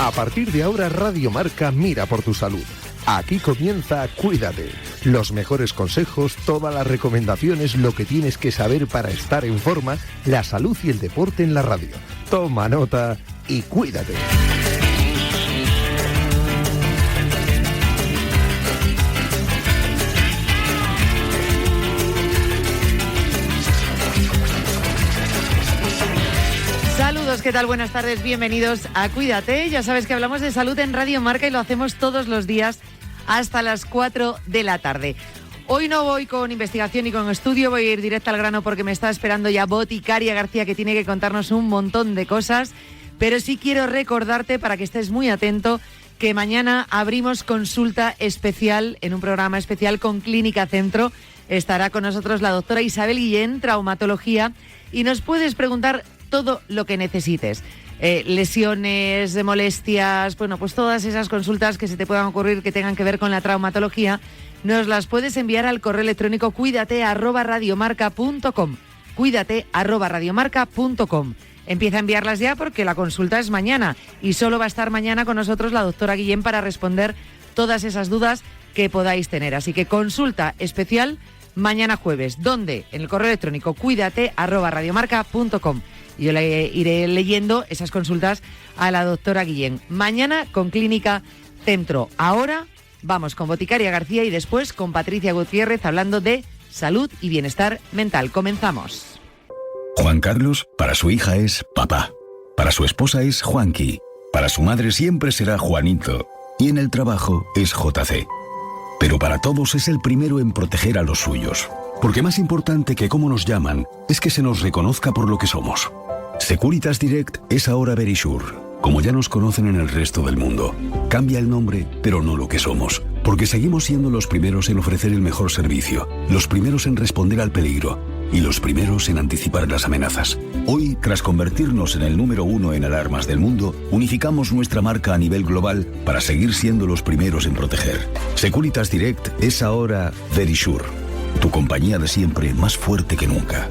A partir de ahora, Radio Marca mira por tu salud. Aquí comienza Cuídate. Los mejores consejos, todas las recomendaciones, lo que tienes que saber para estar en forma, la salud y el deporte en la radio. Toma nota y cuídate. Saludos, ¿qué tal? Buenas tardes, bienvenidos a Cuídate. Ya sabes que hablamos de salud en Radio Marca y lo hacemos todos los días hasta las 4 de la tarde. Hoy no voy con investigación ni con estudio, voy a ir directo al grano porque me está esperando ya Boticaria García, que tiene que contarnos un montón de cosas, pero sí quiero recordarte, para que estés muy atento, que mañana abrimos consulta especial en un programa especial con Clínica Centro. Estará con nosotros la doctora Isabel Guillén, traumatología, y nos puedes preguntar todo lo que necesites. Lesiones, molestias, bueno, pues todas esas consultas que se te puedan ocurrir que tengan que ver con la traumatología, nos las puedes enviar al correo electrónico cuídate@radiomarca.com. Cuídate@radiomarca.com. Empieza a enviarlas ya porque la consulta es mañana y solo va a estar mañana con nosotros la doctora Guillén para responder todas esas dudas que podáis tener. Así que consulta especial mañana jueves. ¿Dónde? En el correo electrónico cuídate@radiomarca.com. Yo le iré leyendo esas consultas a la doctora Guillén. Mañana con Clínica Centro. Ahora vamos con Boticaria García y después con Patricia Gutiérrez hablando de salud y bienestar mental. Comenzamos. Juan Carlos, para su hija es papá. Para su esposa es Juanqui. Para su madre siempre será Juanito. Y en el trabajo es JC. Pero para todos es el primero en proteger a los suyos. Porque más importante que cómo nos llaman es que se nos reconozca por lo que somos. Securitas Direct es ahora Verisure, como ya nos conocen en el resto del mundo. Cambia el nombre, pero no lo que somos, porque seguimos siendo los primeros en ofrecer el mejor servicio, los primeros en responder al peligro y los primeros en anticipar las amenazas. Hoy, tras convertirnos en el número 1 en alarmas del mundo, unificamos nuestra marca a nivel global para seguir siendo los primeros en proteger. Securitas Direct es ahora Verisure, tu compañía de siempre más fuerte que nunca.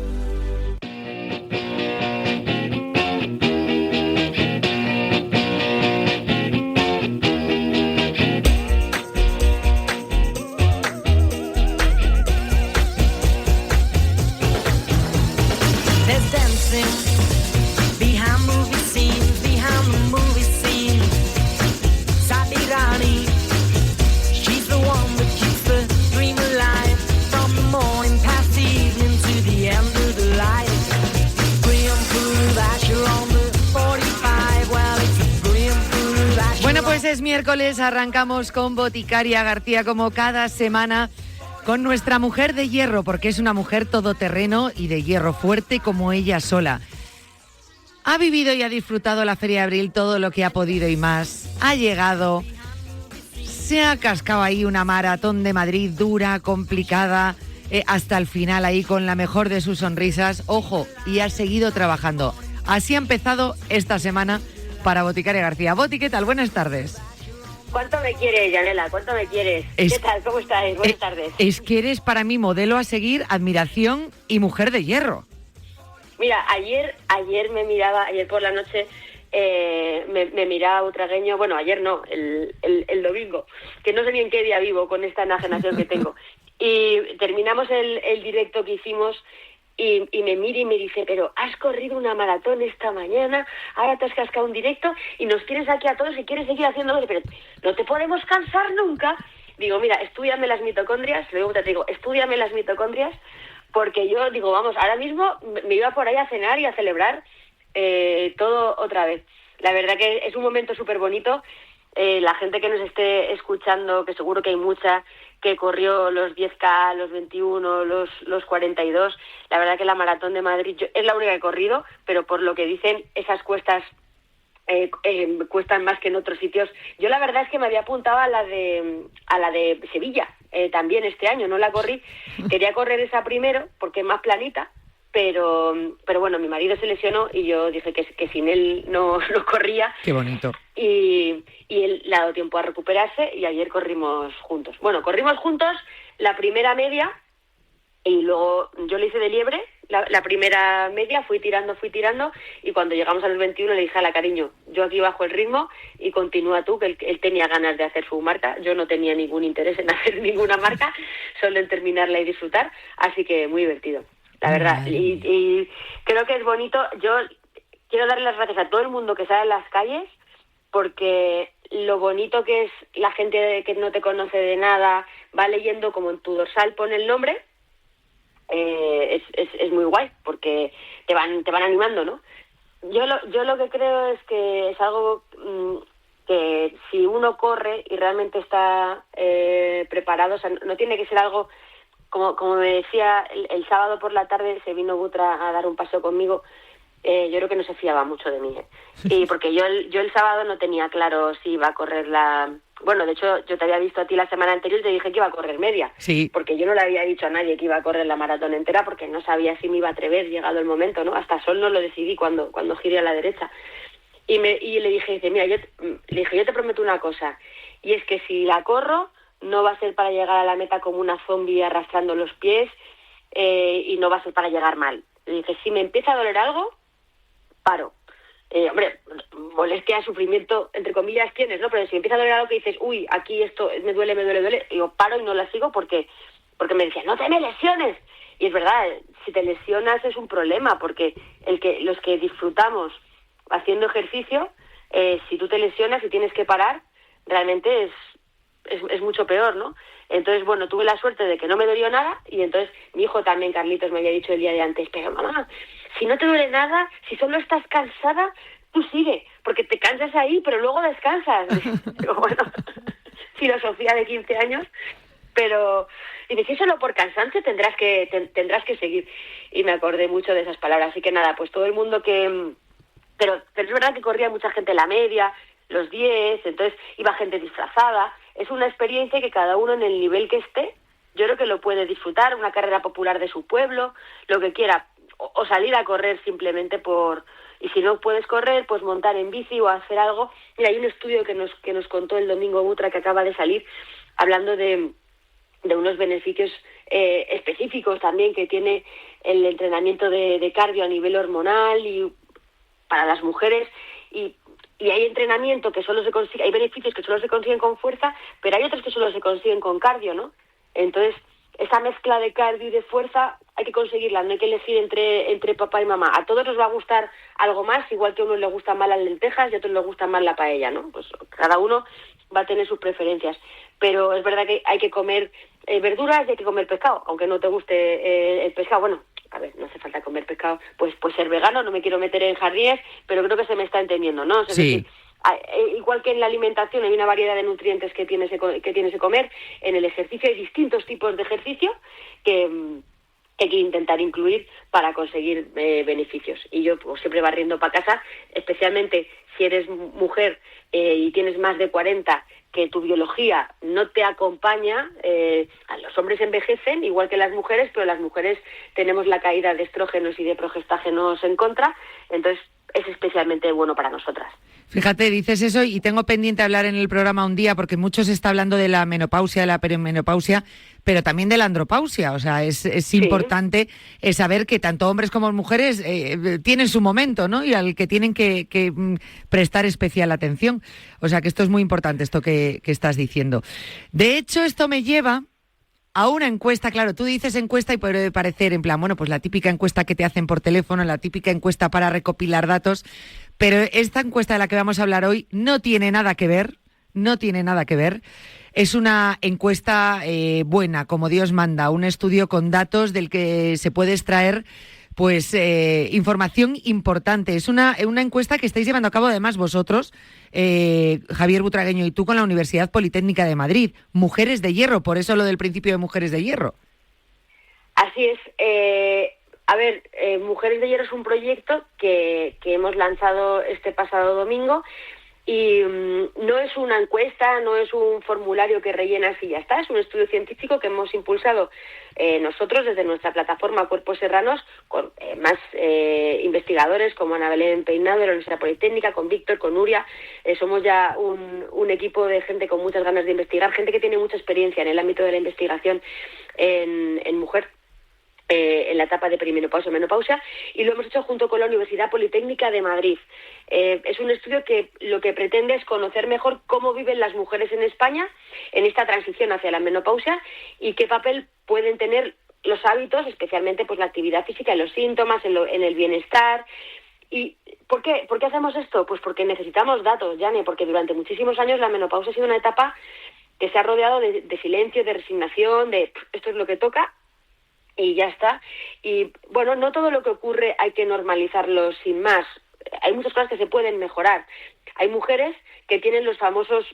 Es miércoles, arrancamos con Boticaria García como cada semana con nuestra mujer de hierro, porque es una mujer todoterreno y de hierro fuerte como ella sola. Ha vivido y ha disfrutado la Feria de Abril todo lo que ha podido y más. Ha llegado, se ha cascado ahí una maratón de Madrid dura, complicada, hasta el final ahí con la mejor de sus sonrisas. Ojo, y ha seguido trabajando. Así ha empezado esta semana para Boticaria García. Boti, ¿qué tal? Buenas tardes. ¿Cuánto me quieres, Yanela? ¿Cuánto me quieres? ¿Qué tal? ¿Cómo estáis? Buenas tardes. Es que eres para mí modelo a seguir, admiración y mujer de hierro. Mira, ayer por la noche me miraba Utragueño, bueno, ayer no, el domingo, que no sé ni en qué día vivo con esta enajenación que tengo. Y terminamos el directo que hicimos. Y me mira y me dice, pero has corrido una maratón esta mañana, ahora te has cascado un directo y nos tienes aquí a todos y quieres seguir haciéndolo, pero no te podemos cansar nunca. Digo, mira, estúdiame las mitocondrias, luego te digo, estúdiame las mitocondrias, porque yo digo, vamos, ahora mismo me iba por ahí a cenar y a celebrar todo otra vez. La verdad que es un momento súper bonito. La gente que nos esté escuchando, que seguro que hay mucha, que corrió los 10K, los 21, los 42. La verdad que la Maratón de Madrid es la única que he corrido, pero por lo que dicen, esas cuestas cuestan más que en otros sitios. Yo la verdad es que me había apuntado a la de Sevilla, también este año, no la corrí. Quería correr esa primero, porque es más planita, pero bueno, mi marido se lesionó y yo dije que sin él no corría. Qué bonito. Y él le ha dado tiempo a recuperarse y ayer corrimos juntos. Bueno, corrimos juntos la primera media y luego yo le hice de liebre, la primera media, fui tirando, y cuando llegamos a los 21 le dije a la cariño, yo aquí bajo el ritmo y continúa tú, que él tenía ganas de hacer su marca, yo no tenía ningún interés en hacer ninguna marca, solo en terminarla y disfrutar, así que muy divertido, la verdad, y creo que es bonito. Yo quiero darle las gracias a todo el mundo que sale a las calles, porque lo bonito que es la gente que no te conoce de nada, va leyendo como en tu dorsal pone el nombre, es muy guay, porque te van animando, ¿no? Yo lo que creo es que es algo que si uno corre y realmente está preparado, o sea, no tiene que ser algo, como me decía, el sábado por la tarde se vino Butra a dar un paseo conmigo. Yo creo que no se fiaba mucho de mí, y porque yo el sábado no tenía claro si iba a correr bueno, de hecho yo te había visto a ti la semana anterior y te dije que iba a correr media, sí, porque yo no le había dicho a nadie que iba a correr la maratón entera, porque no sabía si me iba a atrever llegado el momento, ¿no? Hasta Sol no lo decidí cuando giré a la derecha, y le dije, mira, yo te prometo una cosa, y es que si la corro no va a ser para llegar a la meta como una zombie arrastrando los pies, y no va a ser para llegar mal. Le dije, si me empieza a doler algo, paro. Hombre, molestia, sufrimiento, entre comillas, tienes, ¿no? Pero si empieza a doler algo que dices, uy, aquí esto me duele, digo, paro y no la sigo porque me decían, no te me lesiones. Y es verdad, si te lesionas es un problema, porque los que disfrutamos haciendo ejercicio, si tú te lesionas y tienes que parar, realmente es mucho peor, ¿no? Entonces, bueno, tuve la suerte de que no me dolió nada, y entonces mi hijo también, Carlitos, me había dicho el día de antes, pero mamá, si no te duele nada, si solo estás cansada, tú sigue, porque te cansas ahí, pero luego descansas. Digo, bueno, filosofía de 15 años, pero y si solo por cansancio tendrás que seguir. Y me acordé mucho de esas palabras, así que nada, pues todo el mundo pero es verdad que corría mucha gente en la media, los 10, entonces iba gente disfrazada. Es una experiencia que cada uno en el nivel que esté, yo creo que lo puede disfrutar, una carrera popular de su pueblo, lo que quiera, o salir a correr simplemente y si no puedes correr, pues montar en bici o hacer algo. Mira, hay un estudio que nos contó el domingo Butra, que acaba de salir, hablando de unos beneficios específicos también que tiene el entrenamiento de cardio a nivel hormonal y para las mujeres, y hay entrenamiento que solo se consigue, hay beneficios que solo se consiguen con fuerza, pero hay otros que solo se consiguen con cardio, ¿no? Entonces, esa mezcla de cardio y de fuerza hay que conseguirla, no hay que elegir entre papá y mamá. A todos nos va a gustar algo más, igual que a uno le gustan más las lentejas y a otros les gusta más la paella, ¿no? Pues cada uno va a tener sus preferencias. Pero es verdad que hay que comer verduras y hay que comer pescado, aunque no te guste el pescado. Bueno, a ver, no hace falta comer pescado, pues ser vegano, no me quiero meter en jardines, pero creo que se me está entendiendo, ¿no? O sea, sí. Igual que en la alimentación hay una variedad de nutrientes que tienes que comer, en el ejercicio hay distintos tipos de ejercicio que hay que intentar incluir para conseguir beneficios. Y yo pues, siempre barriendo para casa, especialmente si eres mujer y tienes más de 40, que tu biología no te acompaña. Los hombres envejecen igual que las mujeres, pero las mujeres tenemos la caída de estrógenos y de progestágenos en contra, entonces es especialmente bueno para nosotras. Fíjate, dices eso y tengo pendiente hablar en el programa un día, porque mucho se está hablando de la menopausia, de la perimenopausia, pero también de la andropausia. O sea, es sí. Importante saber que tanto hombres como mujeres tienen su momento, ¿no? Y al que tienen que prestar especial atención. O sea, que esto es muy importante, esto que estás diciendo. De hecho, esto me lleva a una encuesta. Claro, tú dices encuesta y puede parecer en plan, bueno, pues la típica encuesta que te hacen por teléfono, la típica encuesta para recopilar datos, pero esta encuesta de la que vamos a hablar hoy no tiene nada que ver. Es una encuesta buena, como Dios manda, un estudio con datos del que se puede extraer pues información importante. Es una encuesta que estáis llevando a cabo además vosotros, Javier Butragueño y tú, con la Universidad Politécnica de Madrid. Mujeres de Hierro, por eso lo del principio de Mujeres de Hierro. Así es. Mujeres de Hierro es un proyecto que hemos lanzado este pasado domingo. Y no es una encuesta, no es un formulario que rellenas y ya está, es un estudio científico que hemos impulsado nosotros desde nuestra plataforma Cuerpos Serranos, con más investigadores como Ana Belén Peinado de la Universidad Politécnica, con Víctor, con Nuria. Somos ya un equipo de gente con muchas ganas de investigar, gente que tiene mucha experiencia en el ámbito de la investigación en mujer. en la etapa de perimenopausia o menopausia, y lo hemos hecho junto con la Universidad Politécnica de Madrid. Es un estudio que lo que pretende es conocer mejor cómo viven las mujeres en España en esta transición hacia la menopausia y qué papel pueden tener los hábitos, especialmente pues la actividad física, en los síntomas, en el bienestar. ¿Y por qué hacemos esto? Pues porque necesitamos datos, Yane, porque durante muchísimos años la menopausia ha sido una etapa que se ha rodeado de silencio, de resignación, de esto es lo que toca y ya está. Y bueno, no todo lo que ocurre hay que normalizarlo sin más. Hay muchas cosas que se pueden mejorar. Hay mujeres que tienen los famosos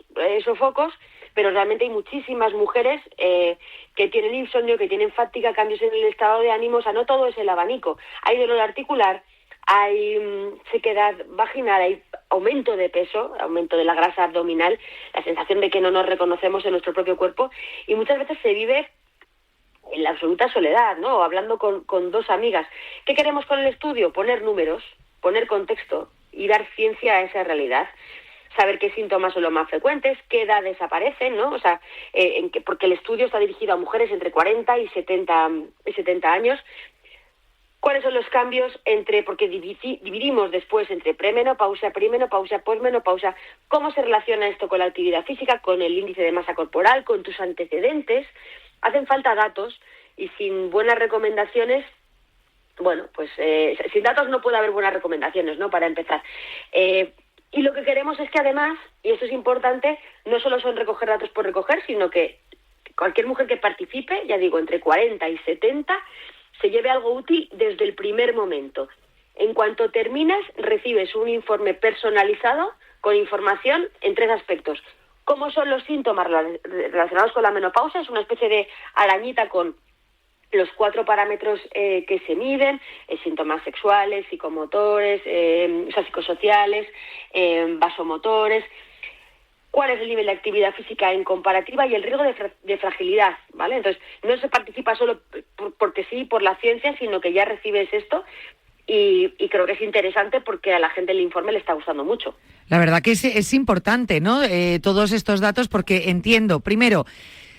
sofocos, pero realmente hay muchísimas mujeres que tienen insomnio, que tienen fatiga, cambios en el estado de ánimo. O sea, no todo es el abanico. Hay dolor articular, hay sequedad vaginal, hay aumento de peso, aumento de la grasa abdominal, la sensación de que no nos reconocemos en nuestro propio cuerpo, y muchas veces se vive en la absoluta soledad, ¿no? O hablando con dos amigas. ¿Qué queremos con el estudio? Poner números, poner contexto y dar ciencia a esa realidad. Saber qué síntomas son los más frecuentes, qué edades aparecen, ¿no? O sea, porque el estudio está dirigido a mujeres entre 40 y 70 años. ¿Cuáles son los cambios porque dividimos después entre premenopausia, perimenopausia, posmenopausia? ¿Cómo se relaciona esto con la actividad física, con el índice de masa corporal, con tus antecedentes? Hacen falta datos, y sin buenas recomendaciones, bueno, pues sin datos no puede haber buenas recomendaciones, ¿no? Para empezar. Y lo que queremos es que además, y esto es importante, no solo son recoger datos por recoger, sino que cualquier mujer que participe, ya digo, entre 40 y 70, se lleve algo útil desde el primer momento. En cuanto terminas, recibes un informe personalizado con información en 3 aspectos. ¿Cómo son los síntomas relacionados con la menopausia? Es una especie de arañita con los 4 parámetros que se miden: síntomas sexuales, psicomotores, psicosociales, vasomotores. ¿Cuál es el nivel de actividad física en comparativa y el riesgo de fragilidad? ¿Vale? Entonces, no se participa solo porque sí, por la ciencia, sino que ya recibes esto, y creo que es interesante porque a la gente el informe le está gustando mucho. La verdad que es importante, ¿no? Todos estos datos, porque entiendo, primero,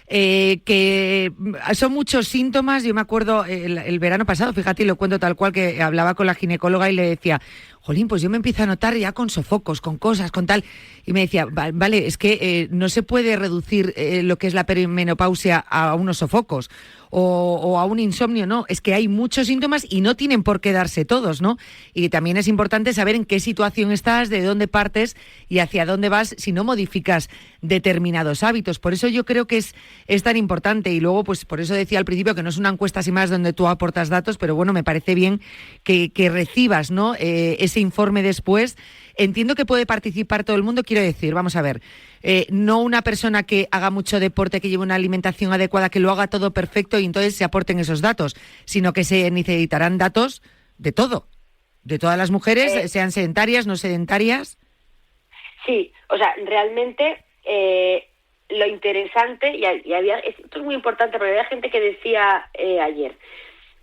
que son muchos síntomas. Yo me acuerdo el verano pasado, fíjate, y lo cuento tal cual, que hablaba con la ginecóloga y le decía: jolín, pues yo me empiezo a notar ya con sofocos, con cosas, con tal. Y me decía, vale, es que no se puede reducir lo que es la perimenopausia a unos sofocos o a un insomnio, no. Es que hay muchos síntomas y no tienen por qué darse todos, ¿no? Y también es importante saber en qué situación estás, de dónde partes y hacia dónde vas si no modificas determinados hábitos. Por eso yo creo que es tan importante. Y luego, pues por eso decía al principio que no es una encuesta sin más donde tú aportas datos, pero bueno, me parece bien que recibas, ¿no? Ese informe después. Entiendo que puede participar todo el mundo, quiero decir, vamos a ver, no una persona que haga mucho deporte, que lleve una alimentación adecuada, que lo haga todo perfecto y entonces se aporten esos datos, sino que se necesitarán datos de todo, de todas las mujeres, sean sedentarias, no sedentarias. Sí, o sea, realmente lo interesante, esto es muy importante, porque había gente que decía ayer,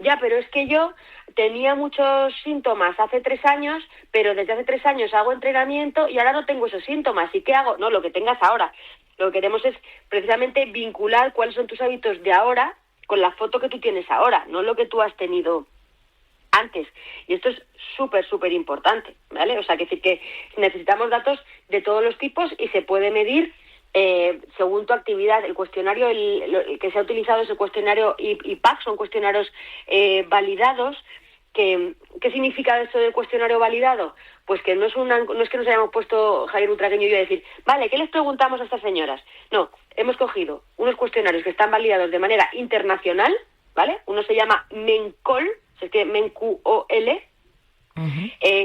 ya, pero es que yo tenía muchos síntomas hace 3 años, pero desde hace 3 años hago entrenamiento y ahora no tengo esos síntomas. ¿Y qué hago? No, lo que tengas ahora. Lo que queremos es precisamente vincular cuáles son tus hábitos de ahora con la foto que tú tienes ahora, no lo que tú has tenido antes. Y esto es súper, súper importante, ¿vale? O sea, que necesitamos datos de todos los tipos y se puede medir según tu actividad. El cuestionario el que se ha utilizado es el cuestionario IPAC, son cuestionarios validados. ¿Qué significa esto del cuestionario validado? Pues que no es que nos hayamos puesto Javier Utragueño y yo a decir, vale, ¿qué les preguntamos a estas señoras? No, hemos cogido unos cuestionarios que están validados de manera internacional, ¿vale? Uno se llama MENCOL, es que MENCUOL,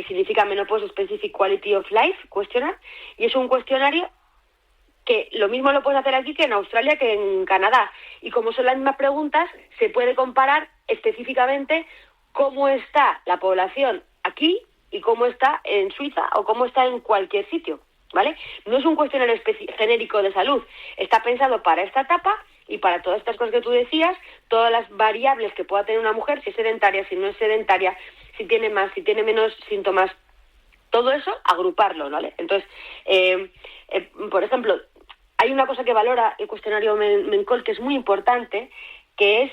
significa Menopause Specific Quality of Life Questionnaire, y es un cuestionario que lo mismo lo puedes hacer aquí que en Australia, que en Canadá. Y como son las mismas preguntas, se puede comparar específicamente cómo está la población aquí y cómo está en Suiza o cómo está en cualquier sitio, ¿vale? No es un cuestionario genérico de salud. Está pensado para esta etapa y para todas estas cosas que tú decías, todas las variables que pueda tener una mujer, si es sedentaria, si no es sedentaria, si tiene más, si tiene menos síntomas, todo eso, agruparlo, ¿vale? Entonces, por ejemplo, hay una cosa que valora el cuestionario MENCOL que es muy importante, que es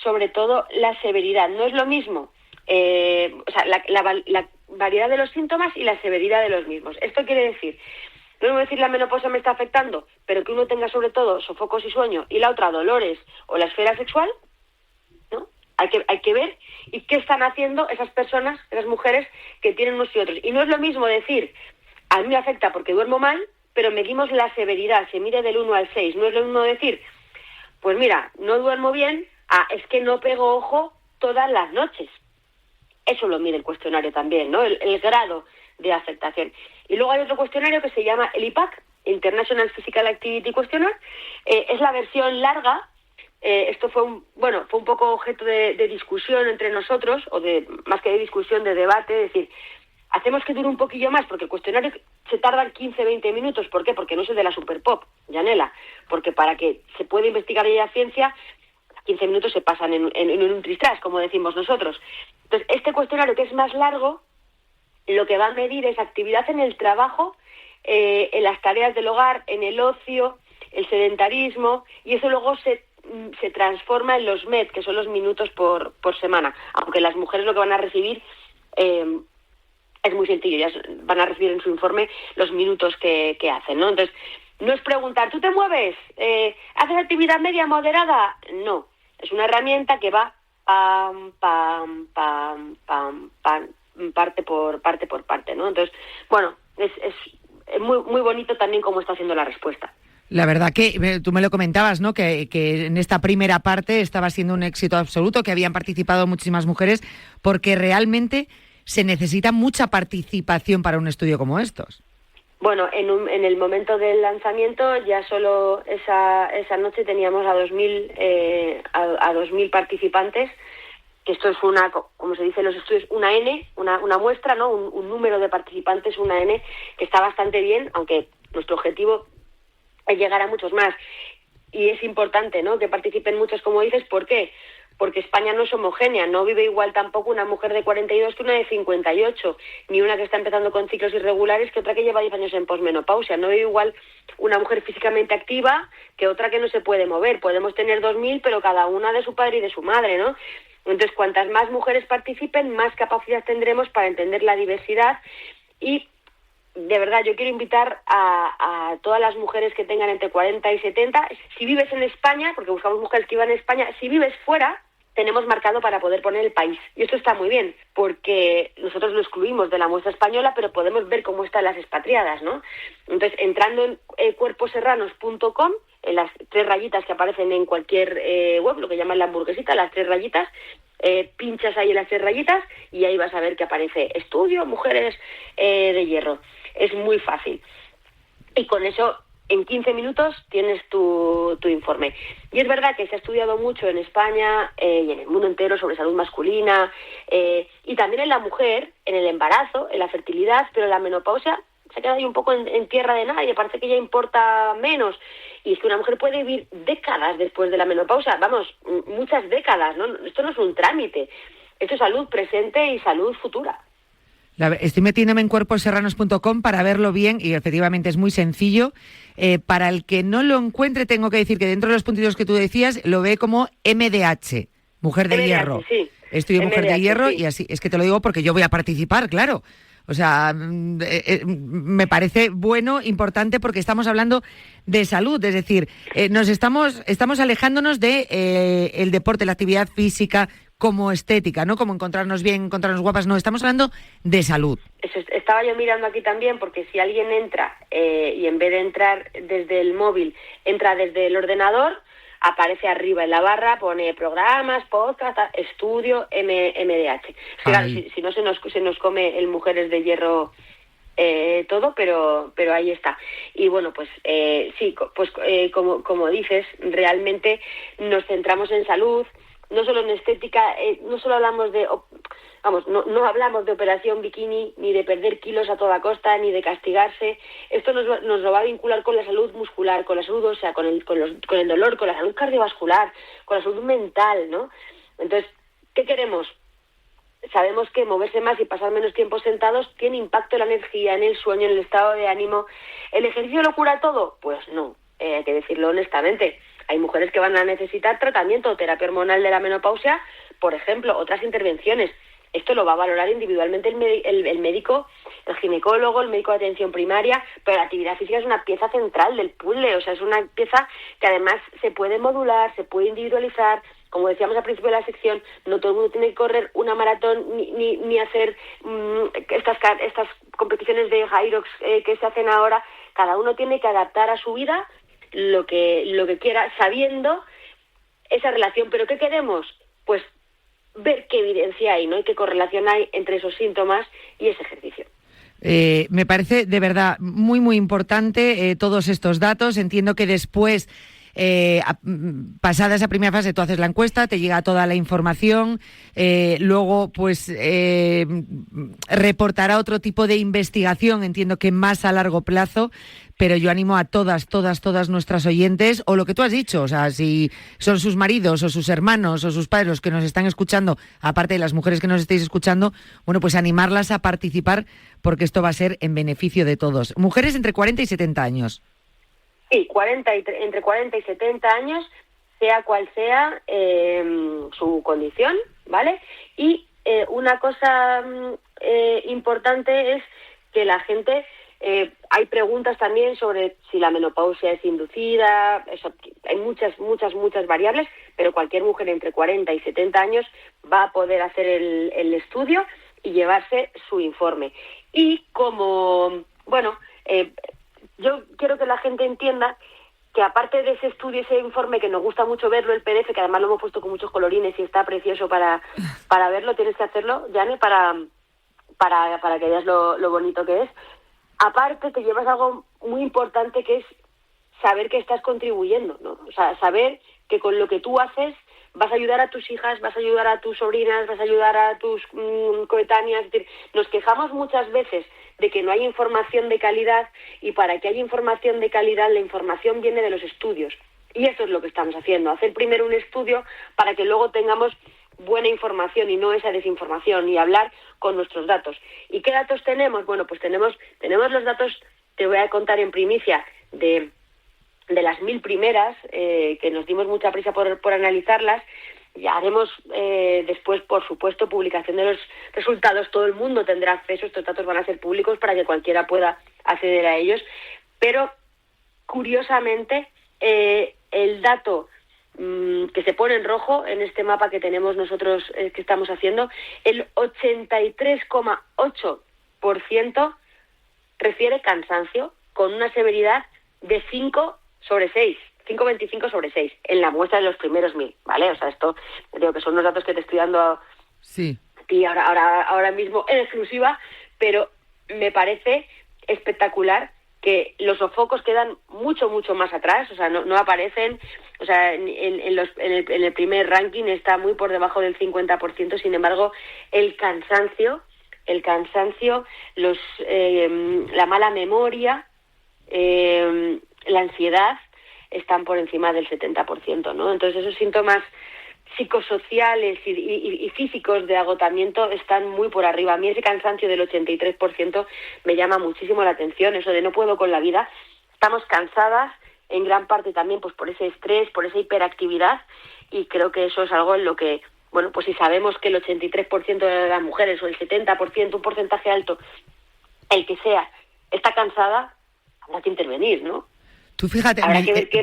sobre todo la severidad. No es lo mismo, la variedad de los síntomas y la severidad de los mismos. Esto quiere decir, no es decir la menopausia me está afectando, pero que uno tenga sobre todo sofocos y sueño y la otra dolores o la esfera sexual, ¿no? Hay que ver y qué están haciendo esas personas, esas mujeres que tienen unos y otros. Y no es lo mismo decir, a mí me afecta porque duermo mal, pero medimos la severidad, se mide del 1 al 6. No es lo mismo decir, pues mira, no duermo bien, es que no pego ojo todas las noches. Eso lo mide el cuestionario también, ¿no? El grado de afectación. Y luego hay otro cuestionario que se llama el IPAC, International Physical Activity Questionnaire. Es la versión larga. Esto fue un poco objeto de discusión entre nosotros, más que de discusión, de debate, es decir, hacemos que dure un poquillo más, porque el cuestionario se tarda 15-20 minutos. ¿Por qué? Porque no es de la Super Pop, Yanela, porque para que se pueda investigar ya ciencia, 15 minutos se pasan en un tristras, como decimos nosotros. Entonces, este cuestionario, que es más largo, lo que va a medir es actividad en el trabajo, en las tareas del hogar, en el ocio, el sedentarismo, y eso luego se transforma en los MED, que son los minutos por semana. Aunque las mujeres lo que van a recibir es muy sencillo, ya van a recibir en su informe los minutos que hacen, ¿no? Entonces, no es preguntar, ¿tú te mueves? ¿Haces actividad media, moderada? No, es una herramienta que va pam, parte por parte, ¿no? Entonces, bueno, es muy, muy bonito también cómo está haciendo la respuesta. La verdad que tú me lo comentabas, ¿no? Que en esta primera parte estaba siendo un éxito absoluto, que habían participado muchísimas mujeres, porque realmente se necesita mucha participación para un estudio como estos. Bueno, en el momento del lanzamiento ya solo esa noche teníamos a 2.000 participantes, que esto es como se dice en los estudios, una N, una muestra, ¿no? Un número de participantes, una N, que está bastante bien, aunque nuestro objetivo es llegar a muchos más. Y es importante, ¿no?, que participen muchos, como dices. ¿Por qué? Porque España no es homogénea, no vive igual tampoco una mujer de 42 que una de 58, ni una que está empezando con ciclos irregulares que otra que lleva 10 años en posmenopausia. No vive igual una mujer físicamente activa que otra que no se puede mover. Podemos tener 2.000, pero cada una de su padre y de su madre, ¿no? Entonces, cuantas más mujeres participen, más capacidad tendremos para entender la diversidad. Y de verdad, yo quiero invitar a todas las mujeres que tengan entre 40 y 70, si vives en España, porque buscamos mujeres que vivan en España, si vives fuera, tenemos marcado para poder poner el país. Y esto está muy bien, porque nosotros lo excluimos de la muestra española, pero podemos ver cómo están las expatriadas, ¿no? Entonces, entrando en cuerposerranos.com, en las 3 rayitas que aparecen en cualquier web, lo que llaman la hamburguesita, las 3 rayitas, pinchas ahí en las 3 rayitas y ahí vas a ver que aparece estudio mujeres de hierro. Es muy fácil. Y con eso, en 15 minutos tienes tu informe. Y es verdad que se ha estudiado mucho en España y en el mundo entero sobre salud masculina y también en la mujer, en el embarazo, en la fertilidad, pero la menopausia se ha quedado ahí un poco en tierra de nadie, parece que ya importa menos. Y es que una mujer puede vivir décadas después de la menopausia, vamos, muchas décadas, ¿no? Esto no es un trámite, esto es salud presente y salud futura. Estoy metiéndome en cuerposerranos.com para verlo bien y efectivamente es muy sencillo. Para el que no lo encuentre, tengo que decir que dentro de los puntitos que tú decías, lo ve como MDH, mujer de hierro. Sí. Estudio MDH, mujer de hierro, sí. Y así, es que te lo digo porque yo voy a participar, claro. O sea, me parece bueno, importante, porque estamos hablando de salud, es decir, nos estamos alejándonos de el deporte, la actividad física como estética, ¿no? Como encontrarnos bien, encontrarnos guapas, no, estamos hablando de salud. Estaba yo mirando aquí también, porque si alguien entra y en vez de entrar desde el móvil, entra desde el ordenador, aparece arriba en la barra, pone programas, podcast, estudio, MDH. Claro, si no se nos come el Mujeres de Hierro todo, pero ahí está. Y bueno, pues sí, pues como dices, realmente nos centramos en salud, no solo en estética, no solo hablamos de... no hablamos de operación bikini, ni de perder kilos a toda costa, ni de castigarse. Esto nos lo va a vincular con la salud muscular, con la salud ósea, con el dolor, con la salud cardiovascular, con la salud mental, ¿no? Entonces, ¿qué queremos? Sabemos que moverse más y pasar menos tiempo sentados tiene impacto en la energía, en el sueño, en el estado de ánimo. ¿El ejercicio lo cura todo? Pues no, hay que decirlo honestamente. Hay mujeres que van a necesitar tratamiento o terapia hormonal de la menopausia, por ejemplo, otras intervenciones. Esto lo va a valorar individualmente el médico, el ginecólogo, el médico de atención primaria, pero la actividad física es una pieza central del puzzle, o sea, es una pieza que además se puede modular, se puede individualizar. Como decíamos al principio de la sección, no todo el mundo tiene que correr una maratón ni hacer estas competiciones de Hyrox que se hacen ahora. Cada uno tiene que adaptar a su vida lo que quiera, sabiendo esa relación. ¿Pero qué queremos? Pues ver qué evidencia hay, ¿no? Y qué correlación hay entre esos síntomas y ese ejercicio. Me parece de verdad muy, muy importante todos estos datos. Entiendo que después, pasada esa primera fase, tú haces la encuesta, te llega toda la información, luego pues reportará otro tipo de investigación, entiendo que más a largo plazo, pero yo animo a todas nuestras oyentes, o lo que tú has dicho, o sea, si son sus maridos o sus hermanos o sus padres los que nos están escuchando, aparte de las mujeres que nos estéis escuchando, bueno, pues animarlas a participar, porque esto va a ser en beneficio de todos. Mujeres entre 40 y 70 años. Sí, entre 40 y 70 años, sea cual sea su condición, ¿vale? Y una cosa importante es que la gente... hay preguntas también sobre si la menopausia es inducida, hay muchas variables, pero cualquier mujer entre 40 y 70 años va a poder hacer el estudio y llevarse su informe. Y como, yo quiero que la gente entienda que aparte de ese estudio, ese informe, que nos gusta mucho verlo, el PDF, que además lo hemos puesto con muchos colorines y está precioso para verlo, tienes que hacerlo, Jane, para que veas lo bonito que es. Aparte te llevas algo muy importante, que es saber que estás contribuyendo, ¿no? O sea, saber que con lo que tú haces vas a ayudar a tus hijas, vas a ayudar a tus sobrinas, vas a ayudar a tus coetáneas. Es decir, nos quejamos muchas veces de que no hay información de calidad, y para que haya información de calidad, la información viene de los estudios. Y eso es lo que estamos haciendo, hacer primero un estudio para que luego tengamos buena información y no esa desinformación, y hablar con nuestros datos. ¿Y qué datos tenemos? Bueno, pues tenemos los datos, te voy a contar en primicia, de las 1000 primeras, que nos dimos mucha prisa por analizarlas. Ya haremos después, por supuesto, publicación de los resultados. Todo el mundo tendrá acceso, estos datos van a ser públicos para que cualquiera pueda acceder a ellos. Pero, curiosamente, el dato que se pone en rojo en este mapa que tenemos nosotros, que estamos haciendo, el 83,8% refiere cansancio, con una severidad de 5,25 sobre 6 en la muestra de los primeros 1000, ¿vale? O sea, esto creo que son los datos que te estoy dando a ti ahora mismo en exclusiva, pero me parece espectacular que los sofocos quedan mucho más atrás, o sea, no aparecen, o sea, en el primer ranking está muy por debajo del 50%. Sin embargo, el cansancio, la mala memoria, la ansiedad están por encima del 70%, ¿no? Entonces, esos síntomas psicosociales y físicos de agotamiento están muy por arriba. A mí ese cansancio del 83% me llama muchísimo la atención, eso de no puedo con la vida. Estamos cansadas en gran parte también pues por ese estrés, por esa hiperactividad, y creo que eso es algo en lo que, bueno, pues si sabemos que el 83% de las mujeres, o el 70%, un porcentaje alto, el que sea, está cansada, habrá que intervenir, ¿no? Tú fíjate,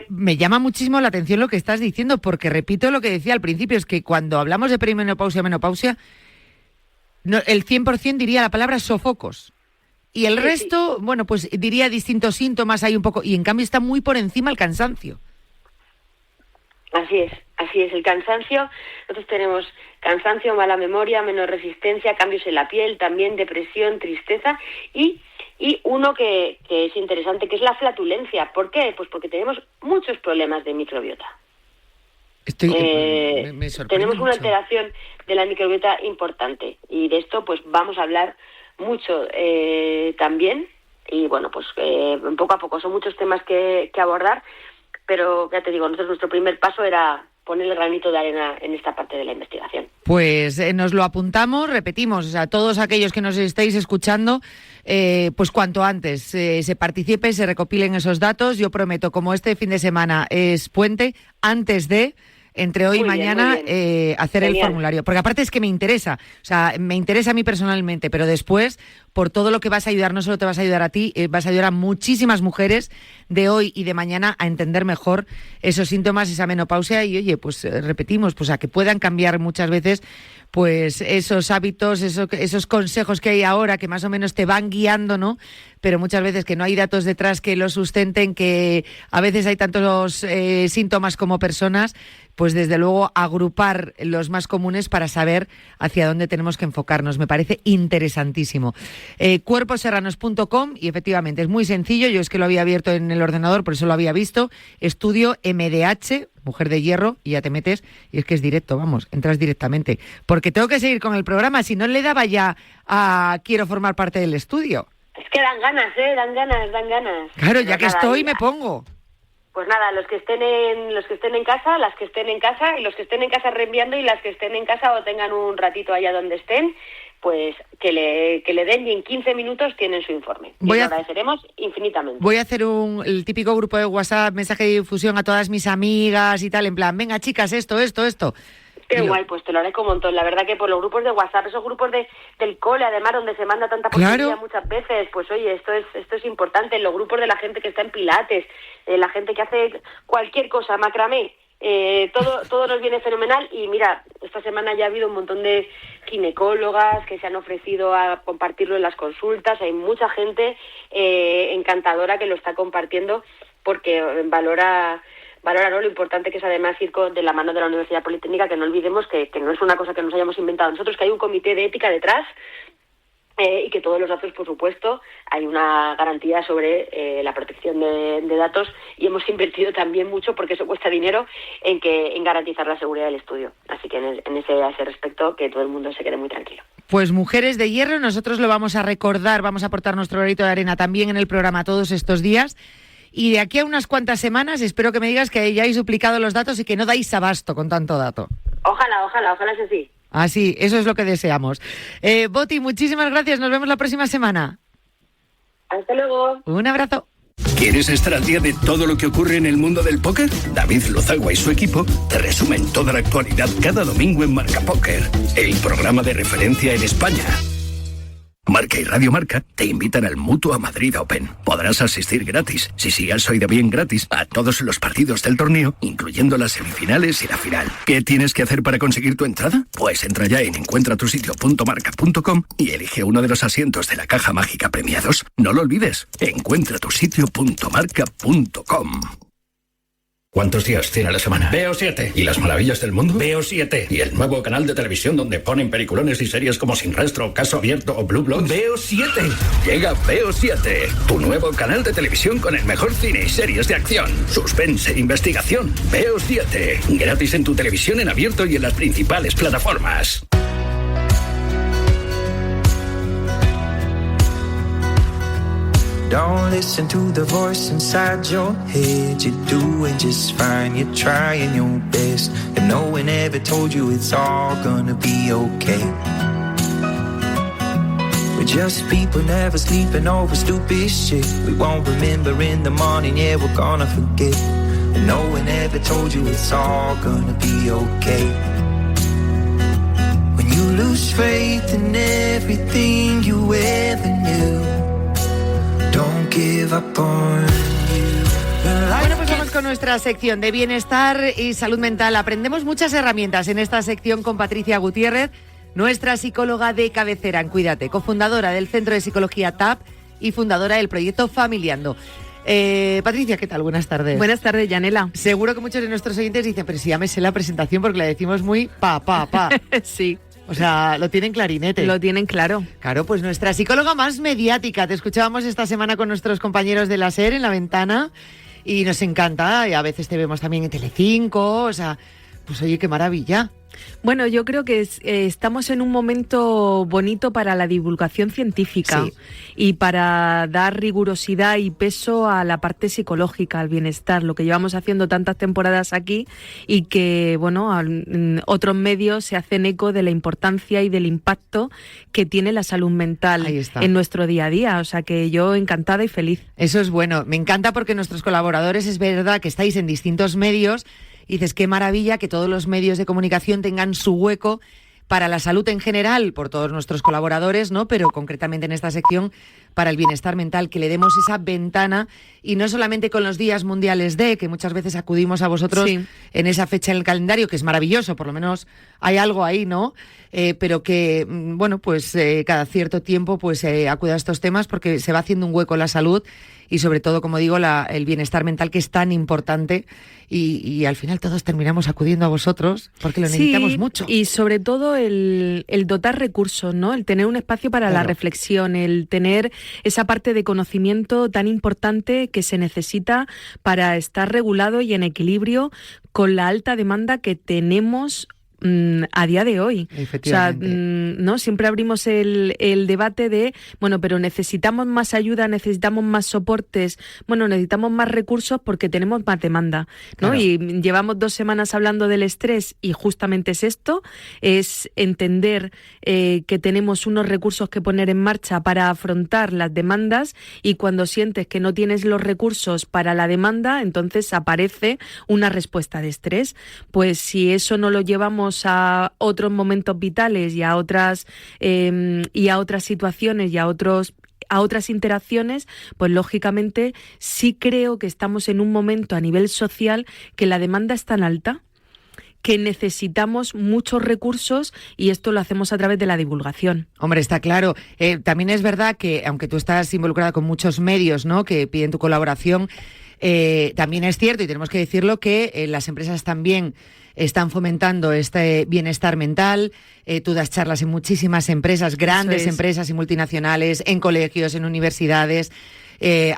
me llama muchísimo la atención lo que estás diciendo, porque repito lo que decía al principio, es que cuando hablamos de perimenopausia, menopausia, el 100% diría la palabra sofocos. Y el resto, bueno, pues diría distintos síntomas, hay un poco, y en cambio está muy por encima el cansancio. Así es, el cansancio. Nosotros tenemos cansancio, mala memoria, menos resistencia, cambios en la piel, también depresión, tristeza, y uno que es interesante, que es la flatulencia. ¿Por qué? Pues porque tenemos muchos problemas de microbiota. Me tenemos una mucho. Alteración de la microbiota importante, y de esto pues vamos a hablar mucho también, y bueno, pues poco a poco son muchos temas que abordar, pero ya te digo, nuestro primer paso era poner el granito de arena en esta parte de la investigación. Pues nos lo apuntamos, repetimos, o sea, todos aquellos que nos estéis escuchando, pues cuanto antes se participe, se recopilen esos datos. Yo prometo, como este fin de semana es puente, antes de... entre hoy y mañana hacer el formulario, porque aparte es que me interesa, o sea, me interesa a mí personalmente, pero después, por todo lo que vas a ayudar, no solo te vas a ayudar a ti, vas a ayudar a muchísimas mujeres de hoy y de mañana a entender mejor esos síntomas, esa menopausia y, oye, pues repetimos, pues a que puedan cambiar muchas veces pues esos hábitos, esos consejos que hay ahora que más o menos te van guiando, ¿no? Pero muchas veces que no hay datos detrás que lo sustenten, que a veces hay tantos síntomas como personas, pues desde luego agrupar los más comunes para saber hacia dónde tenemos que enfocarnos. Me parece interesantísimo. Cuerposerranos.com y efectivamente es muy sencillo, yo es que lo había abierto en el ordenador, por eso lo había visto, estudio MDH, mujer de hierro, y ya te metes, y es que es directo, vamos, entras directamente. Porque tengo que seguir con el programa, si no le daba ya a quiero formar parte del estudio. Es que dan ganas, dan ganas. Claro, ya que estoy, me pongo. Pues nada, los que estén en casa, las que estén en casa, y los que estén en casa reenviando, y las que estén en casa o tengan un ratito allá donde estén, pues que le den, y en 15 minutos tienen su informe. Y lo agradeceremos infinitamente. Voy a hacer el típico grupo de WhatsApp, mensaje de difusión a todas mis amigas y tal, en plan, venga chicas, esto. Qué guay, pues te lo haré un montón. La verdad que por los grupos de WhatsApp, esos grupos del cole, además, donde se manda tanta porquería muchas veces, pues oye, esto es importante. Los grupos de la gente que está en pilates, la gente que hace cualquier cosa, macramé, todo nos viene fenomenal. Y mira, esta semana ya ha habido un montón de ginecólogas que se han ofrecido a compartirlo en las consultas. Hay mucha gente encantadora que lo está compartiendo porque valora lo importante que es además ir de la mano de la Universidad Politécnica, que no olvidemos que no es una cosa que nos hayamos inventado nosotros, que hay un comité de ética detrás y que todos los datos, por supuesto, hay una garantía sobre la protección de datos, y hemos invertido también mucho, porque eso cuesta dinero, en garantizar la seguridad del estudio. Así que a ese respecto, que todo el mundo se quede muy tranquilo. Pues Mujeres de Hierro, nosotros lo vamos a recordar, vamos a aportar nuestro granito de arena también en el programa todos estos días. Y de aquí a unas cuantas semanas espero que me digas que ya hayáis duplicado los datos y que no dais abasto con tanto dato. Ojalá sea así. Así, eso es lo que deseamos. Boti, muchísimas gracias. Nos vemos la próxima semana. Hasta luego. Un abrazo. ¿Quieres estar al día de todo lo que ocurre en el mundo del póker? David Lozagua y su equipo te resumen toda la actualidad cada domingo en Marca Póker, el programa de referencia en España. Marca y Radio Marca te invitan al Mutua Madrid Open. Podrás asistir gratis, si sigues hoy de bien gratis, a todos los partidos del torneo, incluyendo las semifinales y la final. ¿Qué tienes que hacer para conseguir tu entrada? Pues entra ya en encuentratusitio.marca.com y elige uno de los asientos de la caja mágica premiados. No lo olvides, encuentratusitio.marca.com. ¿Cuántos días tiene la semana? Veo 7. ¿Y las maravillas del mundo? Veo 7. ¿Y el nuevo canal de televisión donde ponen peliculones y series como Sin Rastro, Caso Abierto o Blue Bloods? Veo 7. Llega Veo 7, tu nuevo canal de televisión con el mejor cine y series de acción, suspense, investigación. Veo 7, gratis en tu televisión en abierto y en las principales plataformas. Don't listen to the voice inside your head. You're doing just fine, you're trying your best, and no one ever told you it's all gonna be okay. We're just people never sleeping over stupid shit. We won't remember in the morning, yeah, we're gonna forget. And no one ever told you it's all gonna be okay. When you lose faith in everything you ever knew, don't give up on you. Bueno, pues vamos con nuestra sección de bienestar y salud mental. Aprendemos muchas herramientas en esta sección con Patricia Gutiérrez, nuestra psicóloga de cabecera en Cuídate, cofundadora del Centro de Psicología TAP y fundadora del proyecto Familiando. Patricia, ¿qué tal? Buenas tardes. Buenas tardes, Yanela. Seguro que muchos de nuestros oyentes dicen, pero si ya me sé la presentación porque la decimos muy pa. Sí. O sea, lo tienen clarinete. Lo tienen claro. Claro, pues nuestra psicóloga más mediática. Te escuchábamos esta semana con nuestros compañeros de la SER en La Ventana y nos encanta. Y a veces te vemos también en Telecinco. O sea, pues oye, qué maravilla. Bueno, yo creo que estamos en un momento bonito para la divulgación científica y para dar rigurosidad y peso a la parte psicológica, al bienestar, lo que llevamos haciendo tantas temporadas aquí y que, bueno, otros medios se hacen eco de la importancia y del impacto que tiene la salud mental en nuestro día a día. O sea que yo encantada y feliz. Eso es bueno. Me encanta porque nuestros colaboradores, es verdad que estáis en distintos medios. Y dices, qué maravilla que todos los medios de comunicación tengan su hueco para la salud en general, por todos nuestros colaboradores, ¿no? Pero concretamente en esta sección para el bienestar mental, que le demos esa ventana, y no solamente con los días mundiales que muchas veces acudimos a vosotros en esa fecha en el calendario, que es maravilloso, por lo menos hay algo ahí, ¿no? Pero que, bueno, pues cada cierto tiempo pues acude a estos temas porque se va haciendo un hueco en la salud y sobre todo, como digo, el bienestar mental, que es tan importante, y al final todos terminamos acudiendo a vosotros porque lo necesitamos mucho. Y sobre todo el dotar recursos, ¿no? El tener un espacio para la reflexión, el tener esa parte de conocimiento tan importante que se necesita para estar regulado y en equilibrio con la alta demanda que tenemos a día de hoy. Efectivamente. O sea, ¿no? Siempre abrimos el debate de, bueno, pero necesitamos más ayuda, necesitamos más soportes, bueno, necesitamos más recursos porque tenemos más demanda, ¿no? Claro. Y llevamos 2 semanas hablando del estrés y justamente es esto, es entender que tenemos unos recursos que poner en marcha para afrontar las demandas, y cuando sientes que no tienes los recursos para la demanda, entonces aparece una respuesta de estrés. Pues si eso no lo llevamos a otros momentos vitales y a otras situaciones y a otras interacciones, pues lógicamente sí creo que estamos en un momento a nivel social que la demanda es tan alta que necesitamos muchos recursos, y esto lo hacemos a través de la divulgación. Hombre, está claro. También es verdad que, aunque tú estás involucrada con muchos medios, ¿no?, que piden tu colaboración, también es cierto, y tenemos que decirlo, que las empresas también están fomentando este bienestar mental. Tú das charlas en muchísimas empresas, grandes empresas y multinacionales, en colegios, en universidades.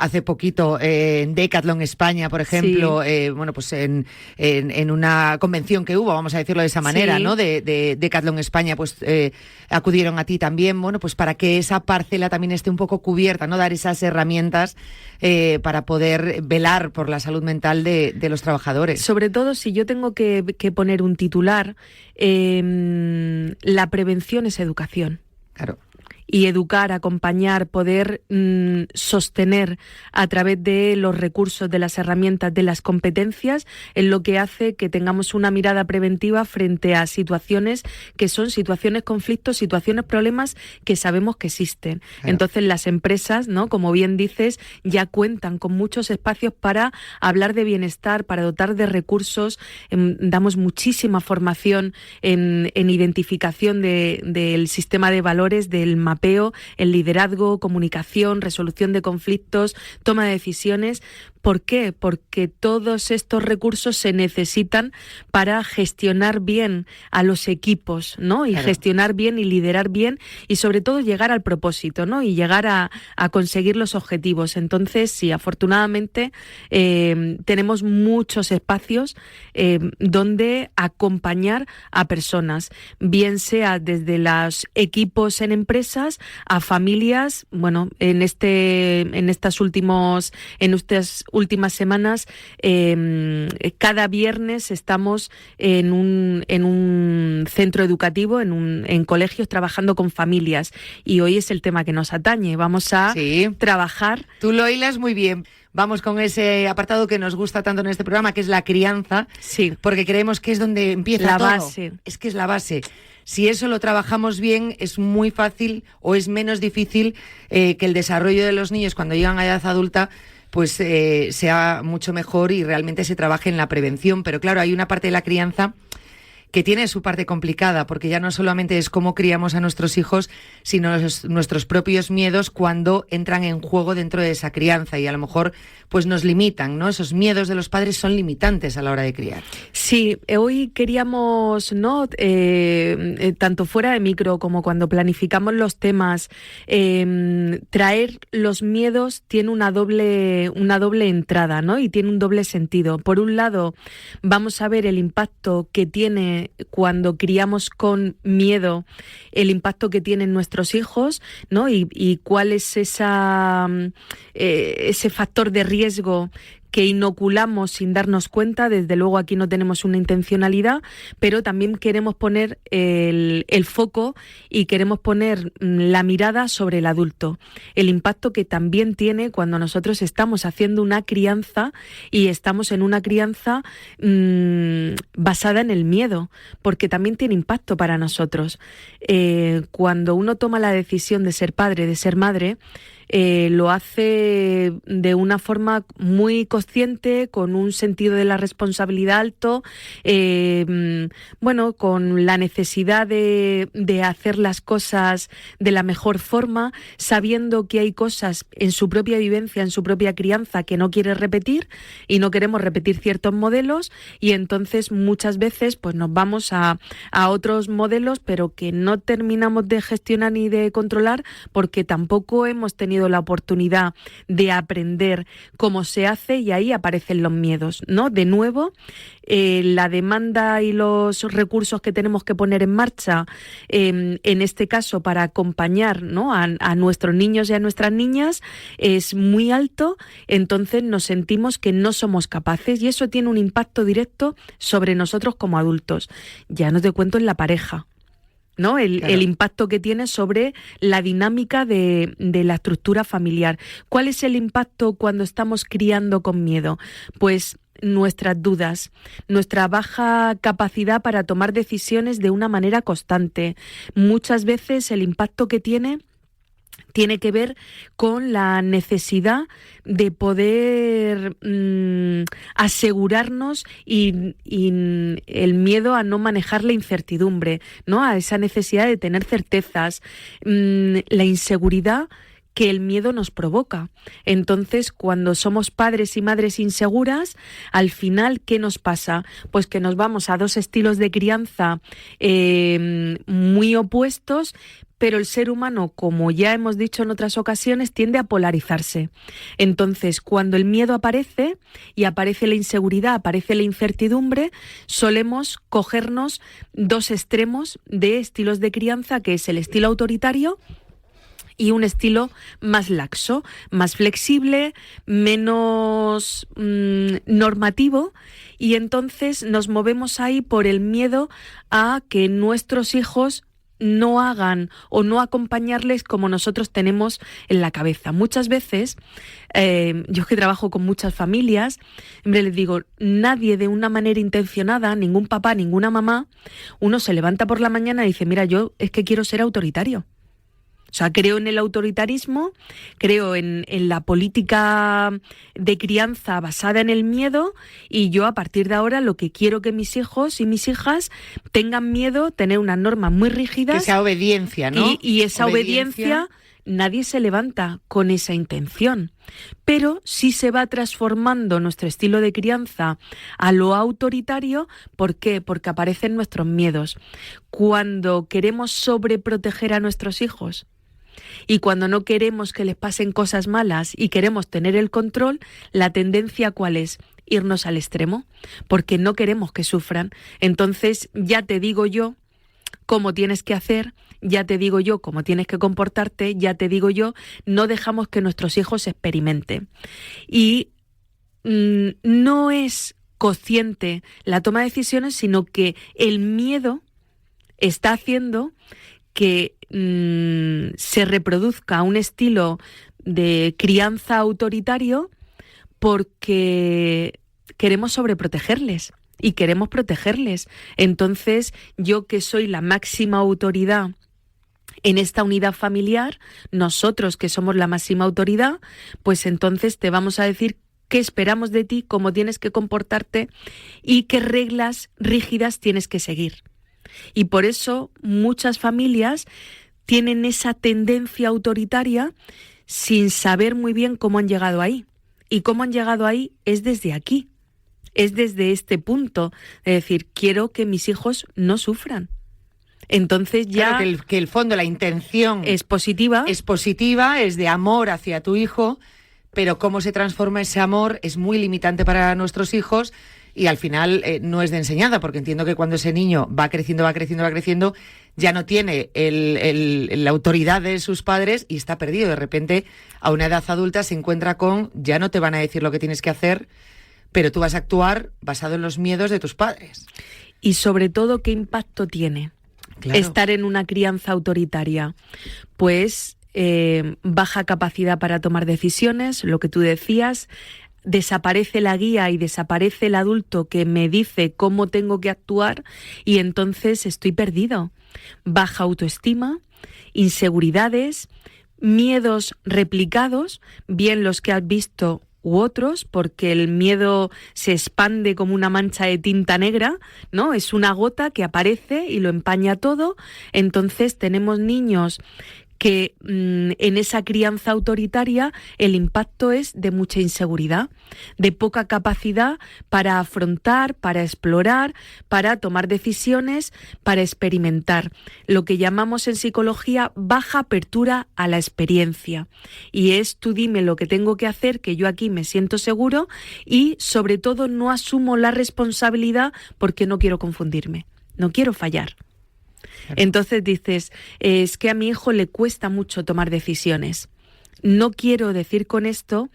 Hace poquito en Decathlon España, por ejemplo, bueno, pues en una convención que hubo, vamos a decirlo de esa manera, ¿no?, de Decathlon España, pues acudieron a ti también, bueno, pues para que esa parcela también esté un poco cubierta, ¿no?, dar esas herramientas para poder velar por la salud mental de los trabajadores. Sobre todo, si yo tengo que poner un titular, la prevención es educación. Claro. Y educar, acompañar, poder sostener a través de los recursos, de las herramientas, de las competencias, es lo que hace que tengamos una mirada preventiva frente a situaciones que son situaciones conflictos, situaciones problemas que sabemos que existen. Claro. Entonces las empresas, ¿no?, como bien dices, ya cuentan con muchos espacios para hablar de bienestar, para dotar de recursos. Damos muchísima formación en identificación del sistema de valores, del mapeo, el liderazgo, comunicación, resolución de conflictos, toma de decisiones. ¿Por qué? Porque todos estos recursos se necesitan para gestionar bien a los equipos, ¿no? Y gestionar bien y liderar bien, y sobre todo llegar al propósito, ¿no? Y llegar a conseguir los objetivos. Entonces, sí, afortunadamente tenemos muchos espacios donde acompañar a personas, bien sea desde los equipos en empresas a familias. Bueno, en estas últimas últimas semanas, cada viernes estamos en un centro educativo, en colegios, trabajando con familias, y hoy es el tema que nos atañe. Vamos a trabajar. Tú lo hilas muy bien. Vamos con ese apartado que nos gusta tanto en este programa, que es la crianza, porque creemos que es donde empieza la todo. Base. Es que es la base. Si eso lo trabajamos bien, es muy fácil, o es menos difícil que el desarrollo de los niños cuando llegan a edad adulta pues sea mucho mejor y realmente se trabaje en la prevención. Pero claro, hay una parte de la crianza que tiene su parte complicada, porque ya no solamente es cómo criamos a nuestros hijos, sino nuestros propios miedos cuando entran en juego dentro de esa crianza, y a lo mejor pues nos limitan, ¿no? Esos miedos de los padres son limitantes a la hora de criar. Sí, hoy queríamos, ¿no?, tanto fuera de micro como cuando planificamos los temas, traer los miedos. Tiene una doble entrada, ¿no?, y tiene un doble sentido. Por un lado, vamos a ver el impacto que tiene cuando criamos con miedo, el impacto que tienen nuestros hijos, ¿no? Y cuál es ese factor de riesgo que inoculamos sin darnos cuenta. Desde luego aquí no tenemos una intencionalidad, pero también queremos poner el foco y queremos poner la mirada sobre el adulto. El impacto que también tiene cuando nosotros estamos haciendo una crianza y estamos en una crianza basada en el miedo, porque también tiene impacto para nosotros. Cuando uno toma la decisión de ser padre, de ser madre, lo hace de una forma muy consciente, con un sentido de la responsabilidad alto, con la necesidad de hacer las cosas de la mejor forma, sabiendo que hay cosas en su propia vivencia, en su propia crianza, que no quiere repetir y no queremos repetir ciertos modelos, y entonces muchas veces pues nos vamos a otros modelos, pero que no terminamos de gestionar ni de controlar, porque tampoco hemos tenido la oportunidad de aprender cómo se hace, y ahí aparecen los miedos, ¿no? De nuevo, la demanda y los recursos que tenemos que poner en marcha, en este caso para acompañar, ¿no?, a nuestros niños y a nuestras niñas, es muy alto. Entonces nos sentimos que no somos capaces, y eso tiene un impacto directo sobre nosotros como adultos. Ya no te cuento en la pareja, ¿no? El impacto que tiene sobre la dinámica de la estructura familiar. ¿Cuál es el impacto cuando estamos criando con miedo? Pues nuestras dudas, nuestra baja capacidad para tomar decisiones de una manera constante. Muchas veces el impacto que tiene que ver con la necesidad de poder asegurarnos y el miedo a no manejar la incertidumbre, ¿no? A esa necesidad de tener certezas, la inseguridad que el miedo nos provoca. Entonces, cuando somos padres y madres inseguras, al final, ¿qué nos pasa? Pues que nos vamos a dos estilos de crianza muy opuestos, pero el ser humano, como ya hemos dicho en otras ocasiones, tiende a polarizarse. Entonces, cuando el miedo aparece y aparece la inseguridad, aparece la incertidumbre, solemos cogernos dos extremos de estilos de crianza, que es el estilo autoritario y un estilo más laxo, más flexible, menos normativo, y entonces nos movemos ahí por el miedo a que nuestros hijos no hagan o no acompañarles como nosotros tenemos en la cabeza. Muchas veces, yo que trabajo con muchas familias, siempre les digo, nadie de una manera intencionada, ningún papá, ninguna mamá, uno se levanta por la mañana y dice, mira, yo es que quiero ser autoritario. O sea, creo en el autoritarismo, creo en la política de crianza basada en el miedo, y yo a partir de ahora lo que quiero que mis hijos y mis hijas tengan miedo, tener unas normas muy rígidas. Que sea obediencia, ¿no? Y esa obediencia, nadie se levanta con esa intención. Pero sí se va transformando nuestro estilo de crianza a lo autoritario. ¿Por qué? Porque aparecen nuestros miedos. Cuando queremos sobreproteger a nuestros hijos, y cuando no queremos que les pasen cosas malas y queremos tener el control, la tendencia ¿cuál es? Irnos al extremo, porque no queremos que sufran. Entonces ya te digo yo cómo tienes que hacer, ya te digo yo cómo tienes que comportarte, ya te digo yo, no dejamos que nuestros hijos experimenten. Y no es consciente la toma de decisiones, sino que el miedo está haciendo que se reproduzca un estilo de crianza autoritario, porque queremos sobreprotegerles y queremos protegerles. Entonces, yo que soy la máxima autoridad en esta unidad familiar, nosotros que somos la máxima autoridad, pues entonces te vamos a decir qué esperamos de ti, cómo tienes que comportarte y qué reglas rígidas tienes que seguir. Y por eso muchas familias tienen esa tendencia autoritaria sin saber muy bien cómo han llegado ahí. Y cómo han llegado ahí es desde aquí, es desde este punto, de decir, quiero que mis hijos no sufran. Entonces ya... Claro, que el fondo, la intención es positiva. Es positiva, es de amor hacia tu hijo, pero cómo se transforma ese amor es muy limitante para nuestros hijos. y al final no es de enseñanza, porque entiendo que cuando ese niño va creciendo, ya no tiene la autoridad de sus padres y está perdido. De repente, a una edad adulta se encuentra con, ya no te van a decir lo que tienes que hacer, pero tú vas a actuar basado en los miedos de tus padres. Y sobre todo, ¿qué impacto tiene Claro. estar en una crianza autoritaria? Pues baja capacidad para tomar decisiones, lo que tú decías, desaparece la guía y desaparece el adulto que me dice cómo tengo que actuar y entonces estoy perdido. Baja autoestima, inseguridades, miedos replicados, bien los que has visto u otros, porque el miedo se expande como una mancha de tinta negra, ¿no? Es una gota que aparece y lo empaña todo. Entonces tenemos niños que en esa crianza autoritaria el impacto es de mucha inseguridad, de poca capacidad para afrontar, para explorar, para tomar decisiones, para experimentar. Lo que llamamos en psicología baja apertura a la experiencia. Y es tú dime lo que tengo que hacer, que yo aquí me siento seguro y sobre todo no asumo la responsabilidad porque no quiero confundirme, no quiero fallar. Entonces dices, es que a mi hijo le cuesta mucho tomar decisiones. No quiero decir con esto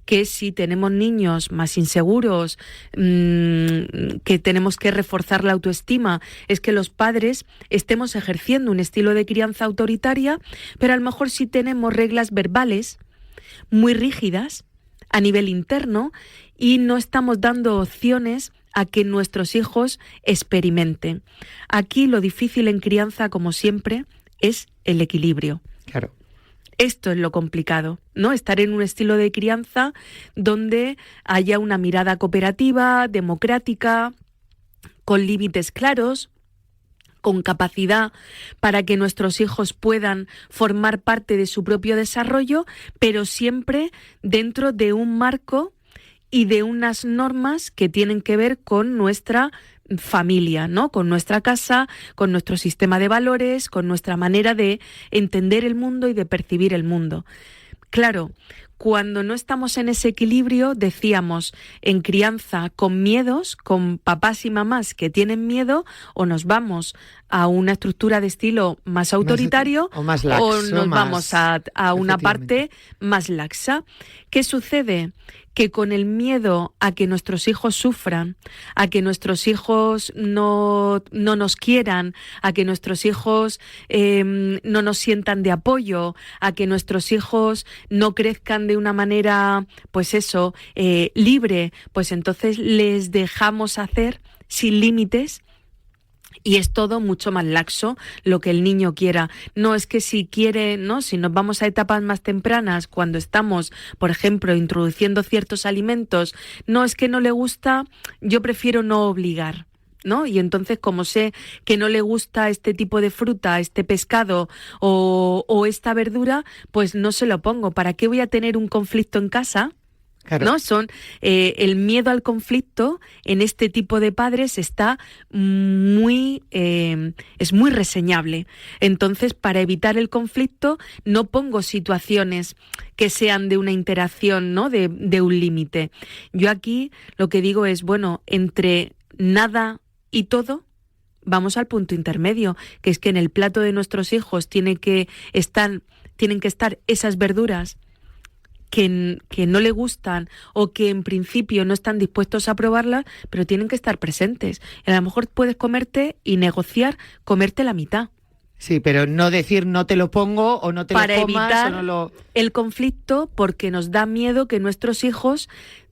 que si tenemos niños más inseguros, que tenemos que reforzar la autoestima, es que los padres estemos ejerciendo un estilo de crianza autoritaria, pero a lo mejor sí tenemos reglas verbales muy rígidas a nivel interno y no estamos dando opciones a que nuestros hijos experimenten. Aquí lo difícil en crianza, como siempre, es el equilibrio. Claro. Esto es lo complicado, ¿no? Estar en un estilo de crianza donde haya una mirada cooperativa, democrática, con límites claros, con capacidad para que nuestros hijos puedan formar parte de su propio desarrollo, pero siempre dentro de un marco y de unas normas que tienen que ver con nuestra familia, ¿no? Con nuestra casa, con nuestro sistema de valores, con nuestra manera de entender el mundo y de percibir el mundo. Claro, cuando no estamos en ese equilibrio, decíamos, en crianza con miedos, con papás y mamás que tienen miedo, o nos vamos a una estructura de estilo más autoritario o más laxo, o nos vamos a una parte más laxa. ¿Qué sucede? Que con el miedo a que nuestros hijos sufran, a que nuestros hijos no nos quieran, a que nuestros hijos no nos sientan de apoyo, a que nuestros hijos no crezcan de una manera, pues eso, libre, pues entonces les dejamos hacer sin límites. Y es todo mucho más laxo lo que el niño quiera. No es que si quiere, ¿no? Si nos vamos a etapas más tempranas, cuando estamos, por ejemplo, introduciendo ciertos alimentos, no es que no le gusta, yo prefiero no obligar, ¿no? Y entonces, como sé que no le gusta este tipo de fruta, este pescado o esta verdura, pues no se lo pongo. ¿Para qué voy a tener un conflicto en casa? Claro. ¿No? Son el miedo al conflicto en este tipo de padres está es muy reseñable. Entonces, para evitar el conflicto, no pongo situaciones que sean de una interacción, ¿no? De un límite. Yo aquí lo que digo es, bueno, entre nada y todo, vamos al punto intermedio, que es que en el plato de nuestros hijos tienen que estar esas verduras que no le gustan o que en principio no están dispuestos a probarlas, pero tienen que estar presentes. Y a lo mejor puedes comerte y negociar, comerte la mitad. Sí, pero no decir no te lo pongo o no te para lo comas evitar o no lo... el conflicto, porque nos da miedo que nuestros hijos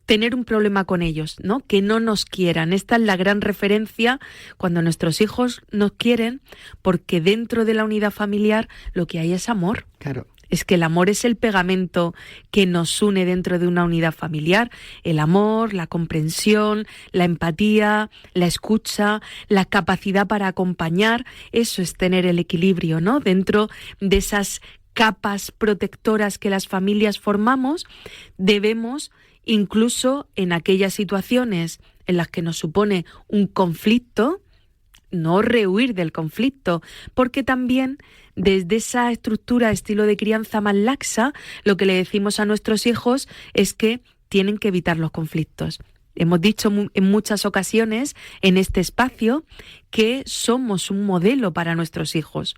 tener un problema con ellos, ¿no? Que no nos quieran. Esta es la gran referencia cuando nuestros hijos nos quieren, porque dentro de la unidad familiar lo que hay es amor. Claro. Es que el amor es el pegamento que nos une dentro de una unidad familiar. El amor, la comprensión, la empatía, la escucha, la capacidad para acompañar. Eso es tener el equilibrio, ¿no? Dentro de esas capas protectoras que las familias formamos, debemos, incluso en aquellas situaciones en las que nos supone un conflicto, no rehuir del conflicto, porque también desde esa estructura, estilo de crianza más laxa, lo que le decimos a nuestros hijos es que tienen que evitar los conflictos. Hemos dicho en muchas ocasiones en este espacio que somos un modelo para nuestros hijos.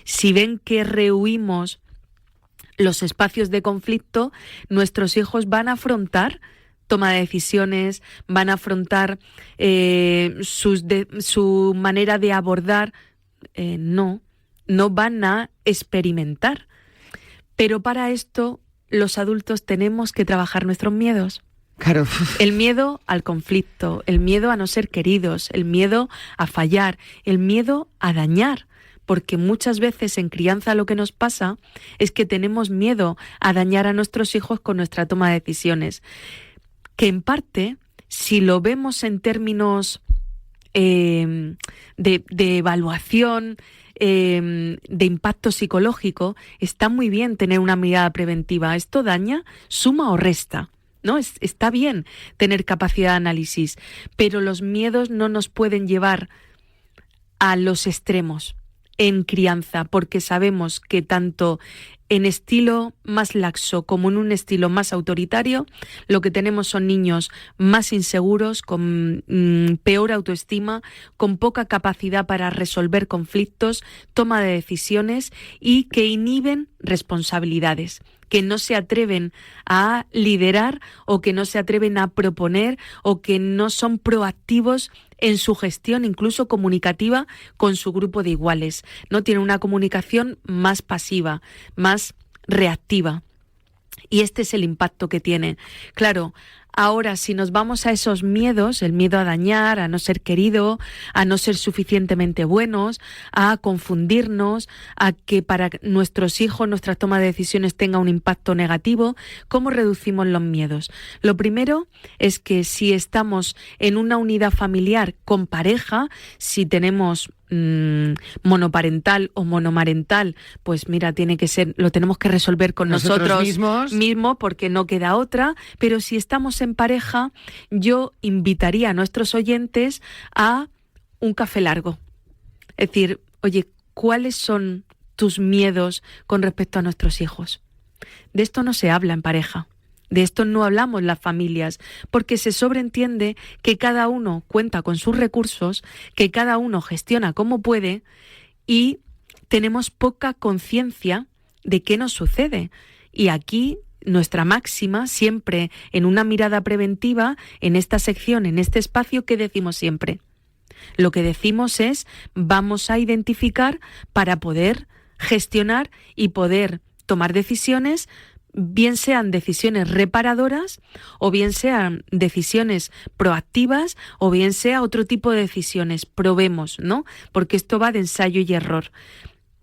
Si ven que rehuimos los espacios de conflicto, nuestros hijos van a afrontar toma de decisiones, van a afrontar su manera de abordar. No van a experimentar. Pero para esto los adultos tenemos que trabajar nuestros miedos. Claro. El miedo al conflicto, el miedo a no ser queridos, el miedo a fallar, el miedo a dañar. Porque muchas veces en crianza lo que nos pasa es que tenemos miedo a dañar a nuestros hijos con nuestra toma de decisiones. Que en parte, si lo vemos en términos de evaluación, de impacto psicológico, está muy bien tener una mirada preventiva. ¿Esto daña? ¿Suma o resta? ¿No? Está bien tener capacidad de análisis, pero los miedos no nos pueden llevar a los extremos en crianza, porque sabemos que tanto en estilo más laxo como en un estilo más autoritario, lo que tenemos son niños más inseguros, con peor autoestima, con poca capacidad para resolver conflictos, toma de decisiones y que inhiben responsabilidades, que no se atreven a liderar o que no se atreven a proponer o que no son proactivos en su gestión, incluso comunicativa, con su grupo de iguales. No tienen una comunicación más pasiva, más reactiva. Y este es el impacto que tiene. Claro, ahora si nos vamos a esos miedos, el miedo a dañar, a no ser querido, a no ser suficientemente buenos, a confundirnos, a que para nuestros hijos nuestra toma de decisiones tenga un impacto negativo, ¿cómo reducimos los miedos? Lo primero es que si estamos en una unidad familiar con pareja, si tenemos monoparental o monomarental, pues mira, tiene que ser, lo tenemos que resolver con nosotros mismos porque no queda otra. Pero si estamos en pareja, yo invitaría a nuestros oyentes a un café largo. Es decir, oye, ¿cuáles son tus miedos con respecto a nuestros hijos? De esto no se habla en pareja. De esto no hablamos las familias, porque se sobreentiende que cada uno cuenta con sus recursos, que cada uno gestiona como puede y tenemos poca conciencia de qué nos sucede. Y aquí nuestra máxima, siempre en una mirada preventiva, en esta sección, en este espacio, ¿qué decimos siempre? Lo que decimos es, vamos a identificar para poder gestionar y poder tomar decisiones, bien sean decisiones reparadoras o bien sean decisiones proactivas o bien sea otro tipo de decisiones. Probemos, ¿no? Porque esto va de ensayo y error.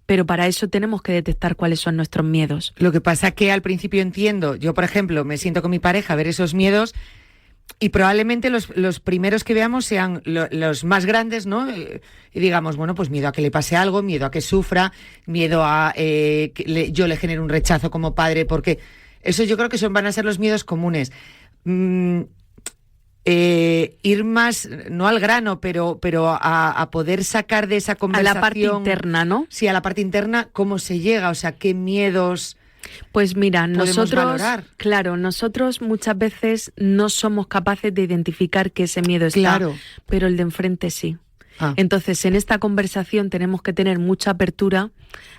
Pero para eso tenemos que detectar cuáles son nuestros miedos. Lo que pasa que al principio entiendo, yo por ejemplo me siento con mi pareja a ver esos miedos y probablemente los primeros que veamos sean los más grandes, ¿no? Y digamos, bueno, pues miedo a que le pase algo, miedo a que sufra, miedo a que yo le genere un rechazo como padre, porque eso yo creo que van a ser los miedos comunes. Ir más, no al grano, pero a poder sacar de esa conversación. A la parte interna, ¿no? Sí, a la parte interna, ¿cómo se llega? O sea, ¿qué miedos? Pues mira, nosotros muchas veces no somos capaces de identificar que ese miedo está, claro, pero el de enfrente sí. Entonces, en esta conversación tenemos que tener mucha apertura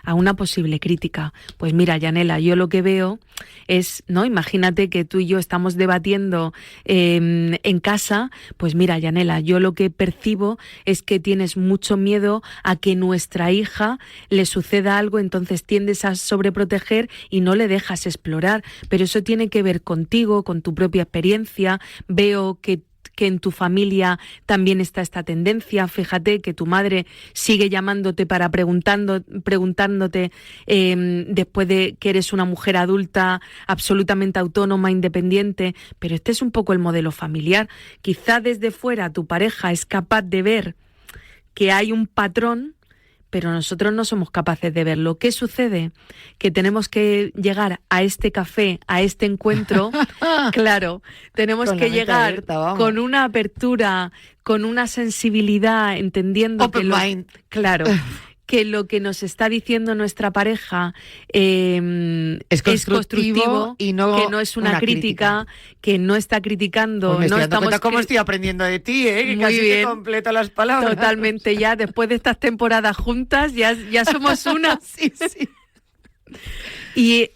a una posible crítica. Pues mira, Yanela, yo lo que veo es, ¿no? Imagínate que tú y yo estamos debatiendo en casa. Pues mira, Yanela, yo lo que percibo es que tienes mucho miedo a que nuestra hija le suceda algo, entonces tiendes a sobreproteger y no le dejas explorar. Pero eso tiene que ver contigo, con tu propia experiencia. Veo que en tu familia también está esta tendencia. Fíjate que tu madre sigue llamándote para preguntándote después de que eres una mujer adulta, absolutamente autónoma, independiente, pero este es un poco el modelo familiar. Quizá desde fuera tu pareja es capaz de ver que hay un patrón, pero nosotros no somos capaces de verlo. ¿Qué sucede? Que tenemos que llegar a este café, a este encuentro, claro, tenemos que llegar abierta, con una apertura, con una sensibilidad, entendiendo Open que mind. Claro, que lo que nos está diciendo nuestra pareja es constructivo y no, que no es una crítica, que no está criticando. Pues me no estoy dando cuenta cómo cri- estoy aprendiendo de ti, que Muy casi bien. que completo las palabras. Totalmente, ya después de estas temporadas juntas ya somos una. Sí, sí. Y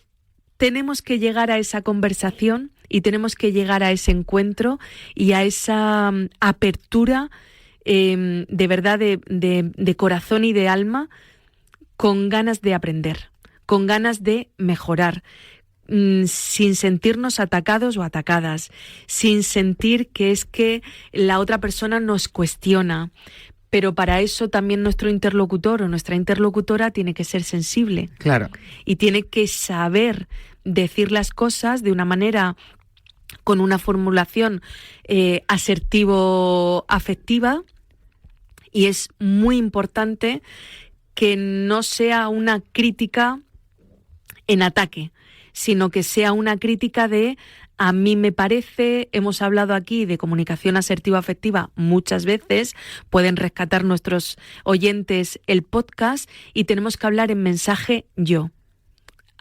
tenemos que llegar a esa conversación y tenemos que llegar a ese encuentro y a esa apertura de verdad, de corazón y de alma, con ganas de aprender, con ganas de mejorar, sin sentirnos atacados o atacadas, sin sentir que es que la otra persona nos cuestiona. Pero para eso también nuestro interlocutor o nuestra interlocutora tiene que ser sensible. Claro. Y tiene que saber decir las cosas de una manera, con una formulación asertivo-afectiva, y es muy importante que no sea una crítica en ataque, sino que sea una crítica de a mí me parece, hemos hablado aquí de comunicación asertiva-afectiva muchas veces, pueden rescatar nuestros oyentes el podcast y tenemos que hablar en mensaje yo.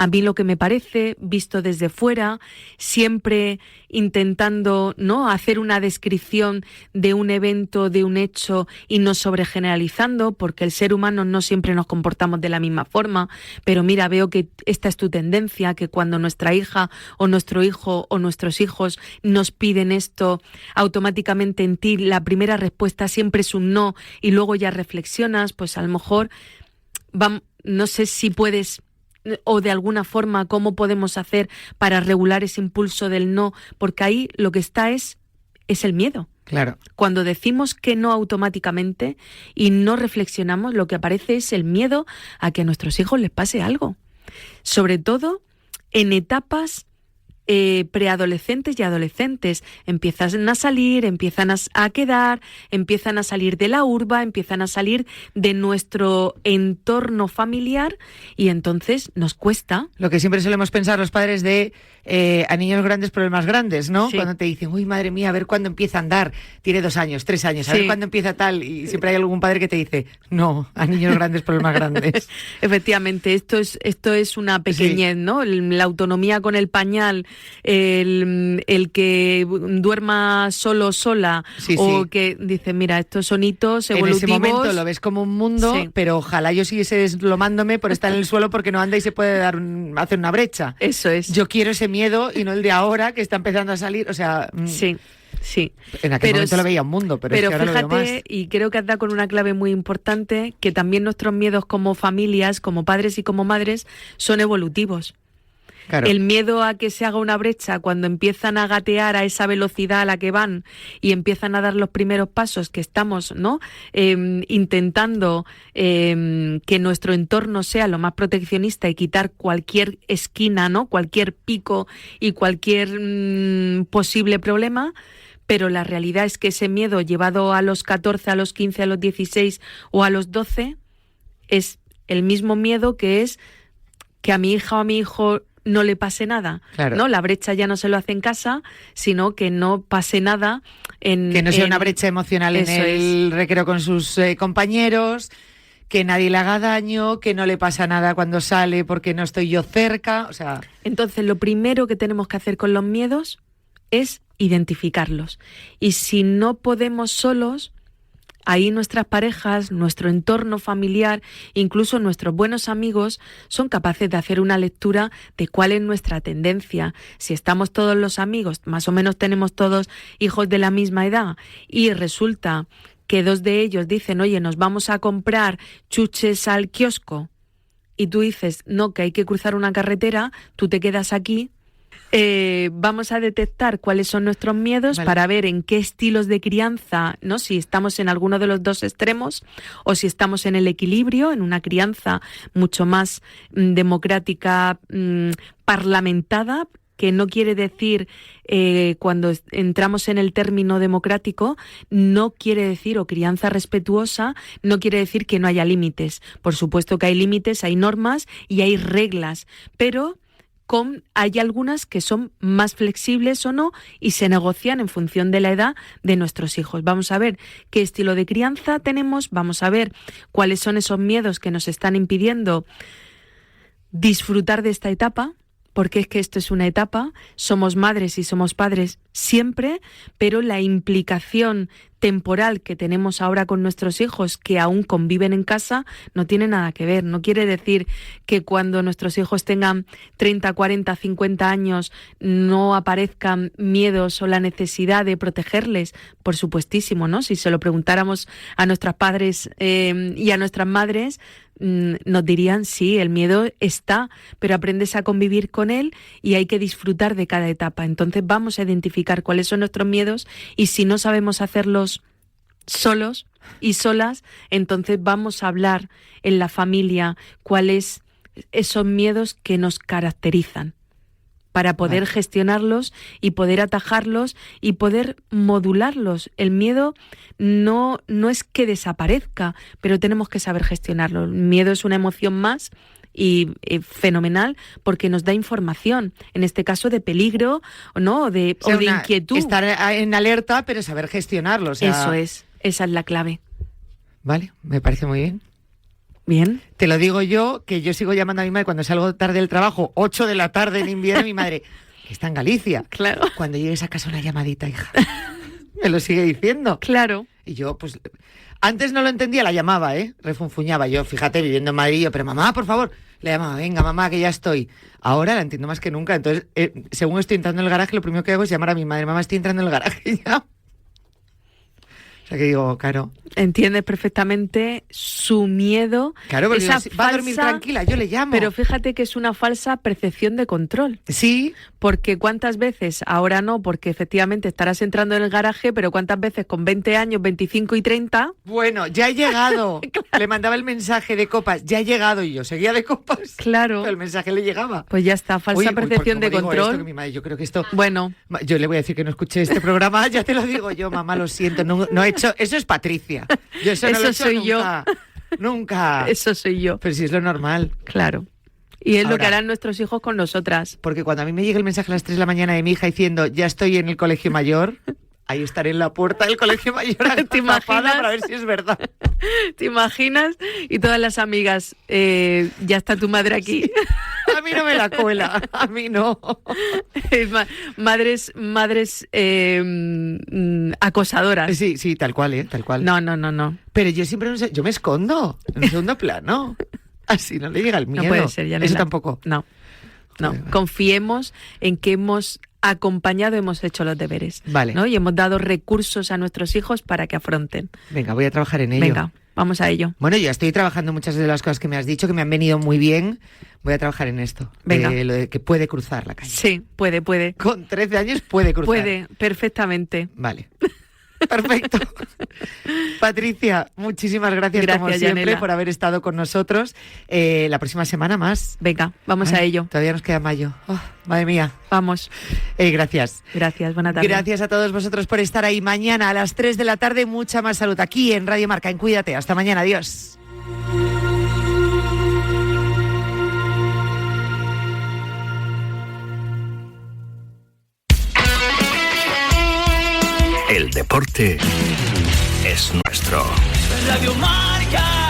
A mí lo que me parece, visto desde fuera, siempre intentando, ¿no?, hacer una descripción de un evento, de un hecho y no sobregeneralizando, porque el ser humano no siempre nos comportamos de la misma forma, pero mira, veo que esta es tu tendencia, que cuando nuestra hija o nuestro hijo o nuestros hijos nos piden esto, automáticamente en ti la primera respuesta siempre es un no y luego ya reflexionas, pues a lo mejor, no sé si puedes... o de alguna forma cómo podemos hacer para regular ese impulso del no, porque ahí lo que está es el miedo. Claro. Cuando decimos que no automáticamente y no reflexionamos, lo que aparece es el miedo a que a nuestros hijos les pase algo. Sobre todo en etapas preadolescentes y adolescentes. Empiezan a salir, empiezan a quedar, empiezan a salir de la urba, empiezan a salir de nuestro entorno familiar y entonces nos cuesta. Lo que siempre solemos pensar los padres de a niños grandes problemas grandes, ¿no? Sí. Cuando te dicen, uy, madre mía, a ver cuándo empieza a andar, tiene 2 años, 3 años, a Sí. ver cuándo empieza tal, y siempre hay algún padre que te dice, no, a niños grandes problemas grandes. Efectivamente, esto es una pequeñez, Sí. ¿no? La autonomía con el pañal, el que duerma solo, sola, Sí, o sí. que dice, mira, estos son hitos En evolutivos. ese momento lo ves como un mundo, Sí. pero ojalá yo siguiese deslomándome por estar en el suelo porque no anda y se puede hacer una brecha. Eso es. Yo quiero ese miedo y no el de ahora que está empezando a salir, o sea... Sí. Sí. En aquel momento lo veía un mundo, pero es que ahora lo veo más. Fíjate, y creo que has dado con una clave muy importante, que también nuestros miedos como familias, como padres y como madres, son evolutivos. Claro. El miedo a que se haga una brecha cuando empiezan a gatear a esa velocidad a la que van y empiezan a dar los primeros pasos que estamos, ¿no? Intentando que nuestro entorno sea lo más proteccionista y quitar cualquier esquina, ¿no? Cualquier pico y cualquier posible problema. Pero la realidad es que ese miedo llevado a los 14, a los 15, a los 16 o a los 12 es el mismo miedo que es que a mi hija o a mi hijo no le pase nada, Claro. ¿no? La brecha ya no se lo hace en casa, sino que no pase nada en... Que no sea una brecha emocional en Eso el recreo con sus compañeros, que nadie le haga daño, que no le pasa nada cuando sale porque no estoy yo cerca, o sea... Entonces, lo primero que tenemos que hacer con los miedos es identificarlos. Y si no podemos solos, ahí nuestras parejas, nuestro entorno familiar, incluso nuestros buenos amigos, son capaces de hacer una lectura de cuál es nuestra tendencia. Si estamos todos los amigos, más o menos tenemos todos hijos de la misma edad, y resulta que 2 de ellos dicen, oye, nos vamos a comprar chuches al kiosco, y tú dices, no, que hay que cruzar una carretera, tú te quedas aquí. Vamos a detectar cuáles son nuestros miedos, vale, para ver en qué estilos de crianza, ¿no? Si estamos en alguno de los 2 extremos o si estamos en el equilibrio, en una crianza mucho más democrática, parlamentada, que no quiere decir, cuando entramos en el término democrático, no quiere decir, o crianza respetuosa, no quiere decir que no haya límites. Por supuesto que hay límites, hay normas y hay reglas, pero hay algunas que son más flexibles o no y se negocian en función de la edad de nuestros hijos. Vamos a ver qué estilo de crianza tenemos, vamos a ver cuáles son esos miedos que nos están impidiendo disfrutar de esta etapa, porque es que esto es una etapa, somos madres y somos padres siempre, pero la implicación temporal que tenemos ahora con nuestros hijos que aún conviven en casa no tiene nada que ver. No quiere decir que cuando nuestros hijos tengan 30, 40, 50 años no aparezcan miedos o la necesidad de protegerles. Por supuestísimo, ¿no? Si se lo preguntáramos a nuestros padres y a nuestras madres, nos dirían sí, el miedo está, pero aprendes a convivir con él y hay que disfrutar de cada etapa. Entonces vamos a identificar cuáles son nuestros miedos y si no sabemos hacerlos solos y solas, entonces vamos a hablar en la familia cuáles esos miedos que nos caracterizan para poder gestionarlos y poder atajarlos y poder modularlos. El miedo no es que desaparezca, pero tenemos que saber gestionarlo. El miedo es una emoción más y fenomenal porque nos da información, en este caso de peligro, ¿no? o de inquietud. Estar en alerta, pero saber gestionarlo. Eso es, esa es la clave. Vale, me parece muy bien. Bien. Te lo digo yo, que yo sigo llamando a mi madre cuando salgo tarde del trabajo, 8 de la tarde en invierno, mi madre, que está en Galicia. Claro. Cuando llegues a casa una llamadita, hija. Me lo sigue diciendo. Claro. Y yo, pues, antes no lo entendía, la llamaba, refunfuñaba. Yo, fíjate, viviendo en Madrid, yo, pero mamá, por favor. Le llamaba, venga, mamá, que ya estoy. Ahora la entiendo más que nunca. Entonces, según estoy entrando en el garaje, lo primero que hago es llamar a mi madre. Mamá, estoy entrando en el garaje ya. O sea que digo, claro. Entiendes perfectamente su miedo. Claro, porque va a dormir tranquila, yo le llamo. Pero fíjate que es una falsa percepción de control. Sí. Porque cuántas veces, ahora no, porque efectivamente estarás entrando en el garaje, pero cuántas veces con 20 años, 25 y 30... Bueno, ya he llegado. Claro. Le mandaba el mensaje de copas, ya he llegado, y yo seguía de copas. Claro. Pero el mensaje le llegaba. Pues ya está, falsa percepción de control. Esto, que mi madre, yo creo que esto... Bueno. Yo le voy a decir que no escuché este programa, ya te lo digo yo, mamá, lo siento, no he hecho... Eso es Patricia. Yo eso no lo he hecho soy nunca. Yo. Nunca. Eso soy yo. Pero si es lo normal. Claro. Y es lo que harán nuestros hijos con nosotras. Porque cuando a mí me llega el mensaje a las 3 de la mañana de mi hija diciendo, ya estoy en el colegio mayor, ahí estaré en la puerta del colegio mayor agazapada para ver si es verdad. ¿Te imaginas? Y todas las amigas, ya está tu madre aquí. Sí. A mí no me la cuela, a mí no. Madres acosadoras. Sí, tal cual, tal cual. No. Pero yo siempre, yo me escondo en un segundo plano. Así no le llega el miedo. No puede ser, ya eso tampoco. No. Confiemos en que hemos acompañado, hemos hecho los deberes. Vale. ¿no? Y hemos dado recursos a nuestros hijos para que afronten. Venga, voy a trabajar en ello. Venga, vamos a ello. Bueno, yo estoy trabajando muchas de las cosas que me has dicho, que me han venido muy bien. Voy a trabajar en esto. Venga. Lo de que puede cruzar la calle. Sí, puede. Con 13 años puede cruzar. Puede, perfectamente. Vale. Perfecto. Patricia, muchísimas gracias como siempre, Yanela, por haber estado con nosotros. La próxima semana más. Venga, vamos a ello. Todavía nos queda mayo. Oh, madre mía. Vamos. Gracias. Gracias, buena tarde. Gracias a todos vosotros por estar ahí. Mañana a las 3 de la tarde, mucha más salud aquí en Radio Marca, en Cuídate. Hasta mañana, adiós. El deporte es nuestro. Radio Marca.